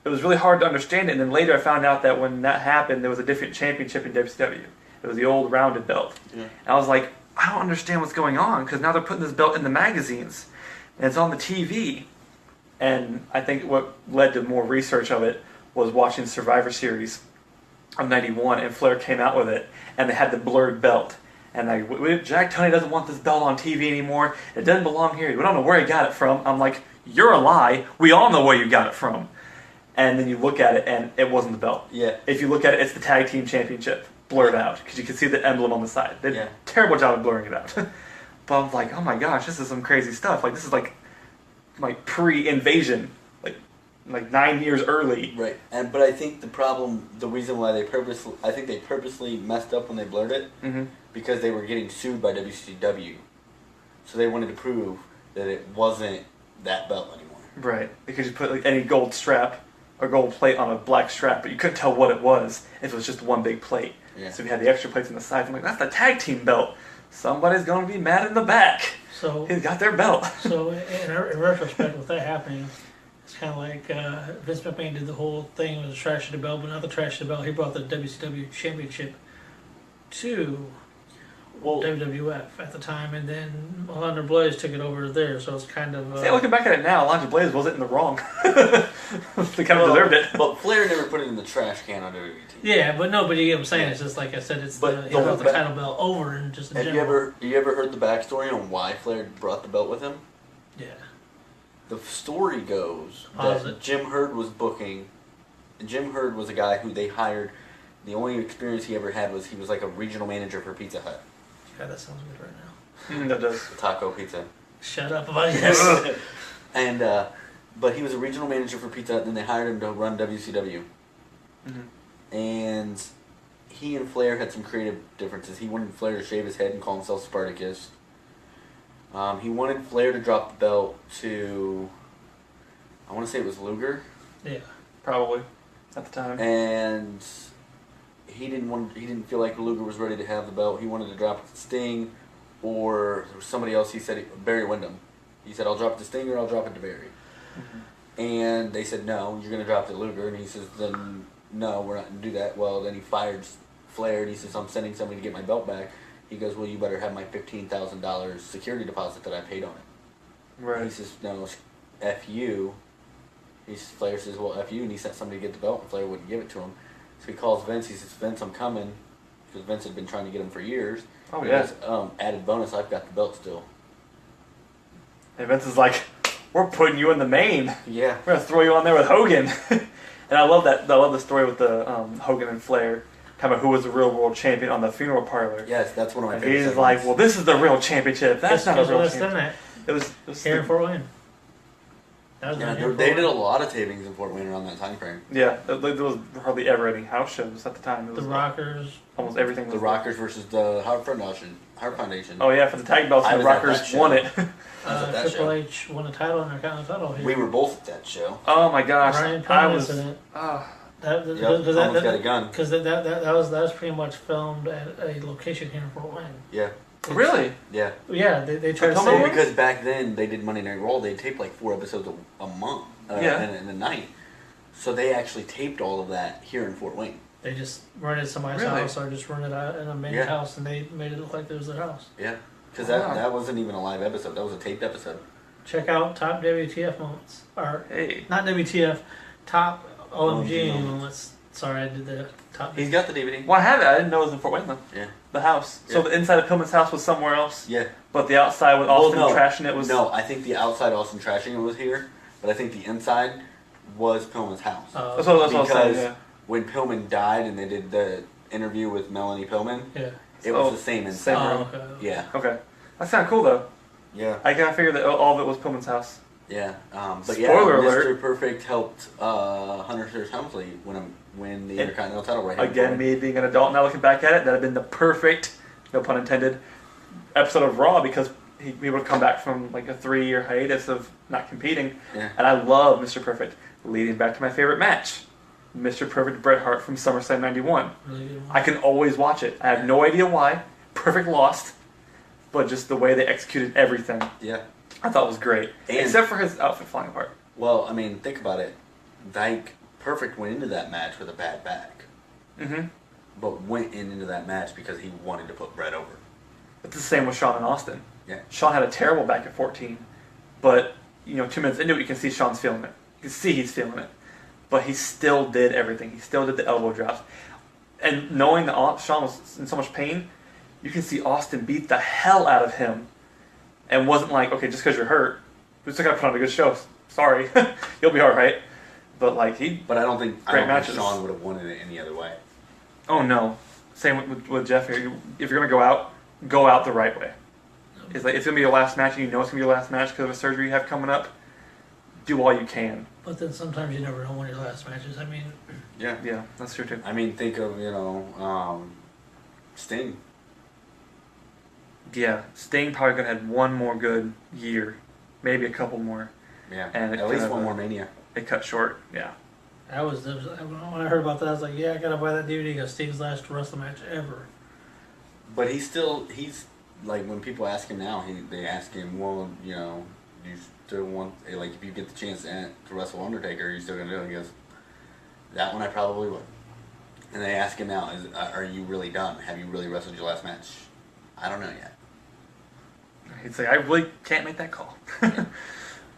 It was really hard to understand it, and then later I found out that when that happened, there was a different championship in WCW. It was the old rounded belt. Yeah. And I was like, I don't understand what's going on, because now they're putting this belt in the magazines, and it's on the TV. And I think what led to more research of it was watching Survivor Series of '91, and Flair came out with it, and they had the blurred belt. And Jack Tunney doesn't want this belt on TV anymore. It doesn't belong here. We don't know where he got it from. I'm like, you're a lie. We all know where you got it from. And then you look at it, and it wasn't the belt. Yeah. If you look at it, it's the tag team championship blurred out because you can see the emblem on the side. They did a terrible job of blurring it out. But I'm like, oh my gosh, this is some crazy stuff. Like this is like pre-invasion, like 9 years early. Right. But I think the reason why they purposely messed up when they blurred it, because they were getting sued by WCW, so they wanted to prove that it wasn't that belt anymore. Right. Because you put like any gold strap or gold plate on a black strap, but you couldn't tell what it was if it was just one big plate. Yeah. So if you had the extra plates on the sides, I'm like, that's the tag team belt. Somebody's going to be mad in the back. So He's got their belt. So in retrospect, with that happening, it's kind of like Vince McMahon did the whole thing with the trash of the belt, but not the trash of the belt. He brought the WCW championship to WWF at the time, and then Alundra Blaze took it over there. So it's kind of. See, looking back at it now, Alundra Blaze wasn't in the wrong. They kind of deserved it. But Flair never put it in the trash can on WWE. Yeah, but no, but you get what I'm saying. It's just like I said, it's he brought the title belt over and just in general. You ever heard the backstory on why Flair brought the belt with him? Yeah. The story goes that Jim Herd was booking. Jim Herd was a guy who they hired. The only experience he ever had was he was like a regional manager for Pizza Hut. God, that sounds good right now. That does. Taco pizza. Shut up about yes. And but he was a regional manager for Pizza Hut, and then they hired him to run WCW. And he and Flair had some creative differences. He wanted Flair to shave his head and call himself Spartacus. He wanted Flair to drop the belt to, I want to say it was Luger. Yeah, probably at the time. And he didn't feel like Luger was ready to have the belt. He wanted to drop it to Sting, or there was somebody else. He said Barry Windham. He said, "I'll drop it to Sting or I'll drop it to Barry." And they said, "No, you're going to drop it to Luger." And he says, "Then no, we're not going to do that." Well, then he fired Flair, and he says, "I'm sending somebody to get my belt back." He goes, "Well, you better have my $15,000 security deposit that I paid on it." Right. He says, "No, F you." Flair says, "Well, F you," and he sent somebody to get the belt, and Flair wouldn't give it to him. So he calls Vince. He says, "Vince, I'm coming," because Vince had been trying to get him for years. Oh, yeah. He goes, added bonus, I've got the belt still. And Vince is like, "We're putting you in the main. Yeah. We're gonna throw you on there with Hogan." And I love that. I love the story with the Hogan and Flair, talking about who was the real world champion on the funeral parlor. Yes, that's one of my and favorite. He's like, "Well, this is the real championship. That's not a real championship." It was here in Fort Wayne. They did a lot of tapings in Fort Wayne around that time frame. Yeah, there was hardly ever any house shows at the time. It was the Rockers. Almost everything. The Rockers versus the Heart Foundation. Oh yeah, for the tag belts, the Rockers won it. Triple H won a title and their title here. We were both at that show. Oh my gosh, Ryan Pillman was in it. Pillman's got a gun. Because that was pretty much filmed at a location here in Fort Wayne. Yeah. Really? Yeah. Yeah, they tried to say because back then they did Monday Night Raw. They taped like 4 episodes a month. In a night. So they actually taped all of that here in Fort Wayne. They just rented somebody's house or just rented out in a main house, and they made it look like it was their house. Yeah. Because that wasn't even a live episode. That was a taped episode. Check out top WTF moments. Or, not WTF, top OMG moments. Sorry, I did the top. He's got the DVD. Well, I have it. I didn't know it was in Fort Wayne, though. Yeah. The house. Yeah. So the inside of Pillman's house was somewhere else? Yeah. But the outside with Austin trashing it was... No, I think the outside Austin trashing it was here, but I think the inside was Pillman's house. That's what I was saying, yeah. When Pillman died and they did the interview with Melanie Pillman, it was the same inside. Okay. Yeah. Okay. That's kind of cool, though. Yeah. I kind of figured that all of it was Pillman's house. Yeah. But Spoiler alert. Mr. Perfect helped Hunter Hearst Helmsley win the Intercontinental title right here. Again, me being an adult now looking back at it, that had been the perfect, no pun intended, episode of Raw because he would have come back from like a 3-year hiatus of not competing. Yeah. And I love Mr. Perfect, leading back to my favorite match. Mr. Perfect Bret Hart from SummerSlam 91. Really good one. I can always watch it. I have no idea why. Perfect lost. But just the way they executed everything. Yeah. I thought it was great. And, except for his outfit flying apart. Well, I mean, think about it. Perfect went into that match with a bad back. Mm-hmm. But went into that match because he wanted to put Bret over. It's the same with Shawn and Austin. Yeah. Shawn had a terrible back at 14. But, 2 minutes into it, you can see Shawn's feeling it. You can see he's feeling it. But he still did everything. He still did the elbow drops. And knowing that Shawn was in so much pain, you can see Austin beat the hell out of him, and wasn't like, okay, just because you're hurt, we still gotta put on a good show. Sorry, you'll be all right. But like But I don't think matches. Shawn would have won it any other way. Oh no, same with Jeff here. If you're gonna go out the right way. It's like it's gonna be your last match, and you know it's gonna be your last match because of a surgery you have coming up. Do all you can. But then sometimes you never know when your last match is. I mean, Yeah, that's true too. I mean, think of Sting. Yeah, Sting probably gonna have one more good year, maybe a couple more. Yeah, And at least one more Mania. It cut short. Yeah. when I heard about that, I was like, yeah, I gotta buy that DVD because Sting's last wrestling match ever. But he's like when people ask him now, they ask him, well, you know, you still want, like, if you get the chance to wrestle Undertaker, are you still gonna do it? He goes, that one I probably would. And they ask him now, are you really done? Have you really wrestled your last match? I don't know yet. He'd say, I really can't make that call.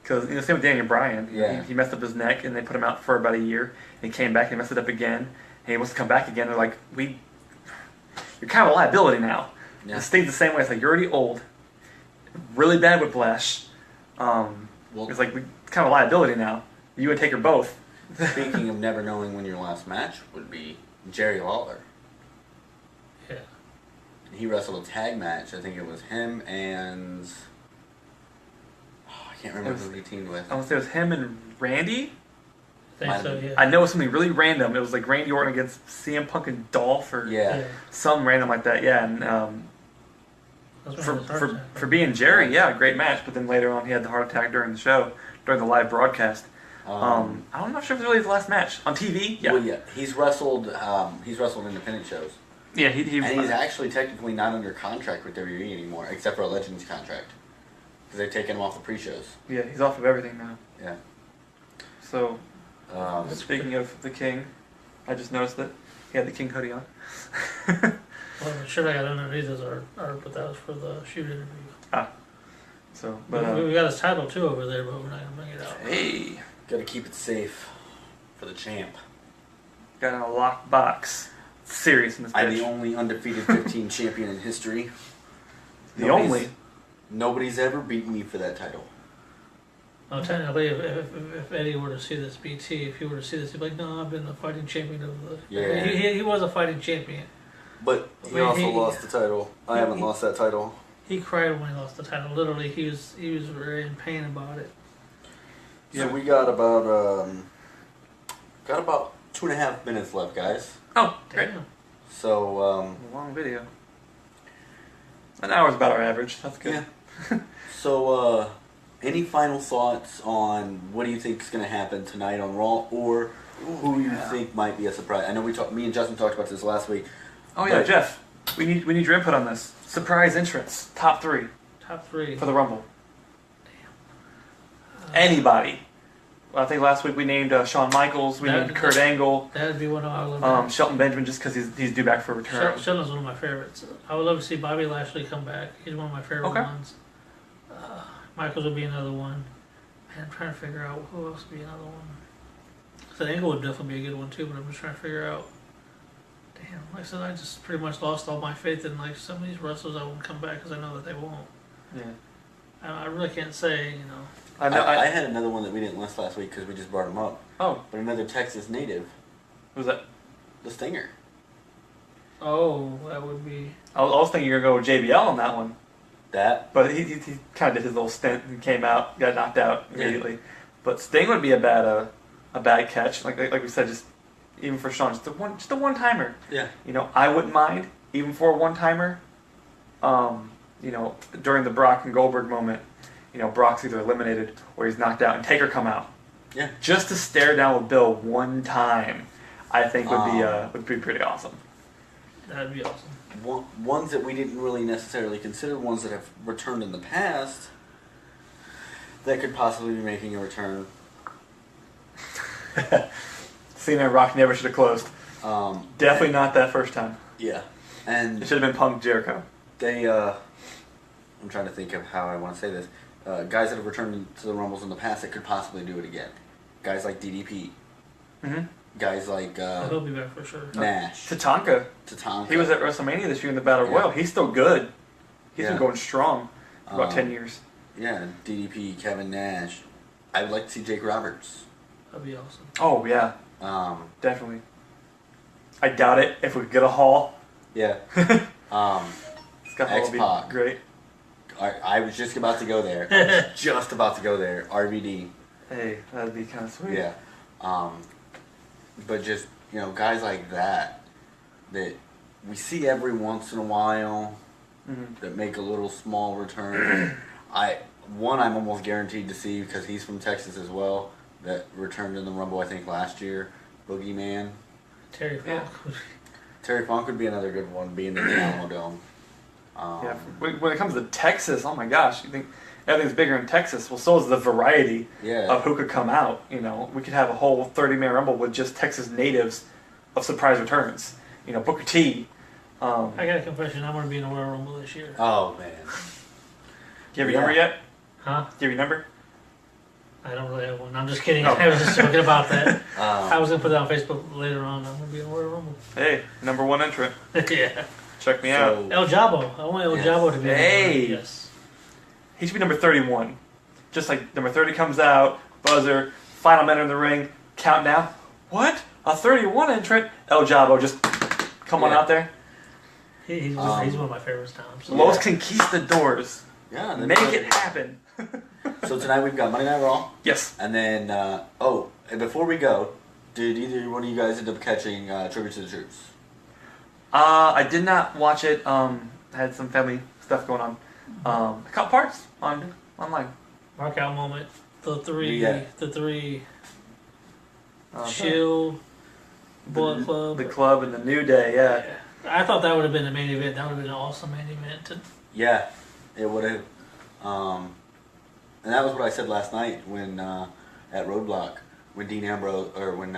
Because, same with Daniel Bryan. Yeah. He messed up his neck, and they put him out for about a year. And he came back, and he messed it up again. And he wants to come back again. They're like, you're kind of a liability now. Yeah. And Sting's the same way. It's like, you're already old. Really bad whiplash. It's like, it's kind of a liability now. You and Taker both. Speaking of never knowing when your last match would be, Jerry Lawler. Yeah. He wrestled a tag match. I think it was him and... I can't remember who he teamed with. I want to say it was him and Randy. I think so, yeah. I know it was something really random. It was like Randy Orton against CM Punk and Dolph or Yeah. some random like that. Yeah, and That's when it was hard for being Jerry, yeah, great match. But then later on, he had the heart attack during the show, during the live broadcast. I'm not sure if it was really his last match on TV. Yeah, Well, yeah. He's wrestled independent shows. yeah, he And he's actually technically not under contract with WWE anymore, except for a Legends contract. Because they've taken him off the pre-shows. yeah, he's off of everything now. Yeah. So Speaking speaking of the King, I just noticed that he had the King hoodie on. Well, the shirt I got underneath is our but that was for the shoot interview. So, But but we got his title too over there, but we're not gonna bring it out. hey, Gotta keep it safe for the champ. got in a locked box. Serious in this I'm bitch. the only undefeated 15 champion in history. The only. Nobody's ever beaten me for that title. Well, technically, if Eddie were to see this BT, if he were to see this, he'd be like, no, I've been the fighting champion of the... Yeah. He was a fighting champion. But he Wait, also he- lost the title. I haven't lost that title. He cried when he lost the title. Literally, he was very in pain about it. So we got about 2.5 minutes left, guys. Oh, great. Damn. So A long video. An hour's about our average. That's good. yeah. So any final thoughts on what do you think is going to happen tonight on Raw, or who you think might be a surprise? I know me and Justin talked about this last week. Oh yeah, But- Jeff. We need your input on this. Surprise entrance, top 3 Top 3. for the Rumble. Anybody. Well, I think last week we named Shawn Michaels. We named Kurt Angle. That'd be one of I would love to Shelton Benjamin, just because he's due back for a return. Sheldon's one of my favorites. I would love to see Bobby Lashley come back. He's one of my favorite Okay. ones. Michaels would be another one. Man, I'm trying to figure out who else would be another one. So Angle would definitely be a good one too, but I'm just trying to figure out. Damn, like I said, I just pretty much lost all my faith in like some of these wrestlers that won't come back because I know that they won't. Yeah. I really can't say, I know. I had another one that we didn't list last week because we just brought him up. Oh, But another Texas native, who's that? the Stinger. Oh, that would be. I was thinking you were going to go with JBL on that one. That But he kind of did his little stint and came out, got knocked out immediately. Yeah. But Sting would be a bad catch, like we said, just even for Shawn, just a one timer. yeah. I wouldn't mind even for a one timer. During the Brock and Goldberg moment, Brock's either eliminated or he's knocked out, and Taker come out. Yeah. Just to stare down with Bill one time, I think would be pretty awesome. That'd be awesome. Ones that we didn't really necessarily consider, ones that have returned in the past, that could possibly be making a return. Cena and Rock never should have closed. Definitely and- not that first time. Yeah, and It should have been Punk Jericho. they. I'm trying to think of how I want to say this. Guys that have returned to the Rumbles in the past that could possibly do it again. Guys like DDP. Mm-hmm. guys like He'll be back for sure. Nash, Tatanka. Tatanka. He was at WrestleMania this year in the Battle Yeah. Royal. He's still good. He's Yeah. been going strong for about 10 Um, years. Yeah, DDP, Kevin Nash. I would like to see Jake Roberts. That'd be awesome. Oh, yeah. Definitely. I doubt it if we could get a haul. Yeah. Scott Hall would be X-Pac. great. I was just about to go there. I was just about to go there. RVD. Hey, that'd be kind of sweet. Yeah. But just, guys like that we see every once in a while Mhm. that make a little small return. I'm almost guaranteed to see because he's from Texas as well, that returned in the Rumble, I think, last year. Boogeyman. Terry Yeah. Funk. Terry Funk would be another good one, being in the Alamo Dome. Yeah, when it comes to Texas, oh my gosh, you think everything's bigger in Texas? Well, so is the variety Yeah. of who could come out. We could have a whole 30-man Rumble with just Texas natives of surprise returns. Booker T. I got a confession. I'm gonna be in the Royal Rumble this year. Oh, man. Do you have your number yet? Huh? Do you have your number? I don't really have one. I'm just kidding. Oh. I was just joking about that. I Um, was gonna put that on Facebook later on. I'm gonna be in the Royal Rumble. Hey, number one entrant. Yeah. Check me out. so, El Jabo. I want El Yes. Jabo to be in the Hey. Rumble. Yes. He should be number 31. Just like number 30 comes out, buzzer, final minute in the ring, countdown. What? A 31 entrant? El Jabo, just come on Yeah. out there. He's one of my favorites now. So. Yeah. Los conquistadors. yeah. Make it happen. So tonight we've got Monday Night Raw. Yes. And then, and before we go, did either one of you guys end up catching Tribute to the Troops? I did not watch it. I had some family stuff going on. I caught parts online. Mark out moment. The three. Yeah. The three. Uh, Shield. Bullet Club. The club and the New Day, yeah. I thought that would have been the main event. That would have been an awesome main event. Yeah, it would have. And that was what I said last night when at Roadblock when Dean Ambrose when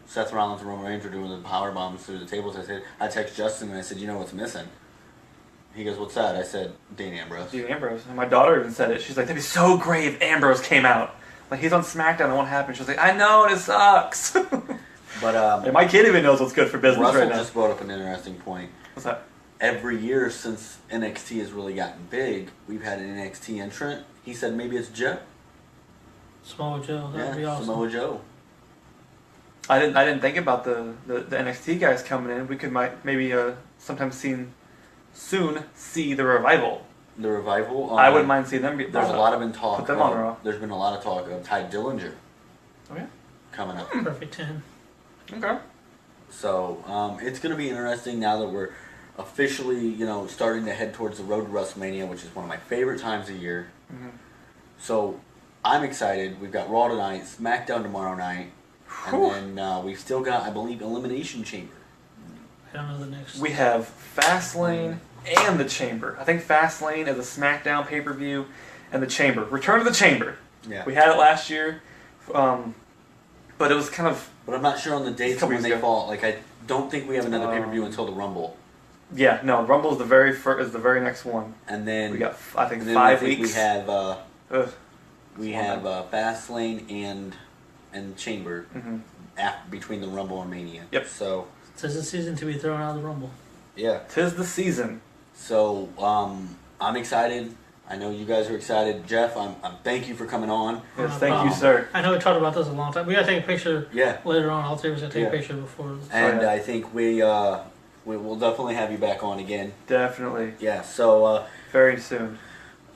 Seth Rollins and Roman Reigns were doing the power bombs through the tables. I text Justin and I said, "You know what's missing?" He goes, "What's that?" I said, "Dean Ambrose." Dean Ambrose. And my daughter even said it. She's like, that'd be so great if Ambrose came out. Like, he's on SmackDown and it won't happen. She was like, I know, and it sucks. But And my kid even knows what's good for business Russell right now. just brought up an interesting point. What's that? Every year since NXT has really gotten big, we've had an NXT entrant. He said maybe it's Joe. Samoa Joe. That would be awesome. Samoa Joe. I didn't think about the NXT guys coming in. We could maybe sometime soon see the Revival. The Revival. I wouldn't mind seeing them. There's a lot of been talk. Put them on Raw. There's been a lot of talk of Ty Dillinger Oh yeah. coming up. Perfect 10. Okay. So it's going to be interesting now that we're officially, starting to head towards the road to WrestleMania, which is one of my favorite times of year. Mm-hmm. So I'm excited. We've got Raw tonight, SmackDown tomorrow night, Whew. and then we've still got, I believe, Elimination Chamber. I don't know the next. We have Fastlane and the Chamber. I think Fastlane is a SmackDown pay-per-view, and the Chamber. Return to the Chamber. Yeah. We had it last year, but it was kind of But I'm not sure on the dates Couple when weeks they ago. fall. Like, I don't think we have another pay-per-view until the Rumble. No. Rumble is the very next one. And then We got I think and then 5 I think weeks. we have Ugh. Fastlane and Chamber Mhm. between the Rumble and Mania. Yep. So Tis the season to be thrown out of the Rumble. yeah. Tis the season. So I'm excited. I know you guys are excited. Jeff, I'm thank you for coming on. Yes, thank Um, you, sir. I know we talked about this a long time. We gotta take a picture Yeah. later on. All three of us gotta take Yeah. a picture before. And yeah. I think we will definitely have you back on again. Definitely. Yeah. So Very soon.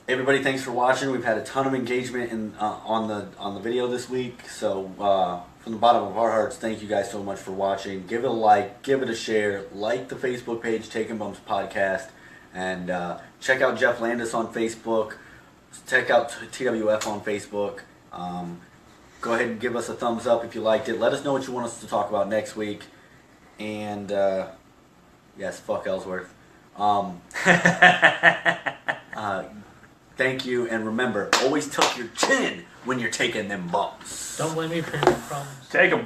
everybody, thanks for watching. We've had a ton of engagement on the video this week. So from the bottom of our hearts, thank you guys so much for watching. Give it a like, give it a share, like the Facebook page, Taking Bumps Podcast, and check out Jeff Landis on Facebook. Check out TWF on Facebook. Go ahead and give us a thumbs up if you liked it. Let us know what you want us to talk about next week. And yes, fuck Ellsworth. Thank you, and remember, always tuck your chin when you're taking them bumps. Don't blame me for any problems. Take 'em.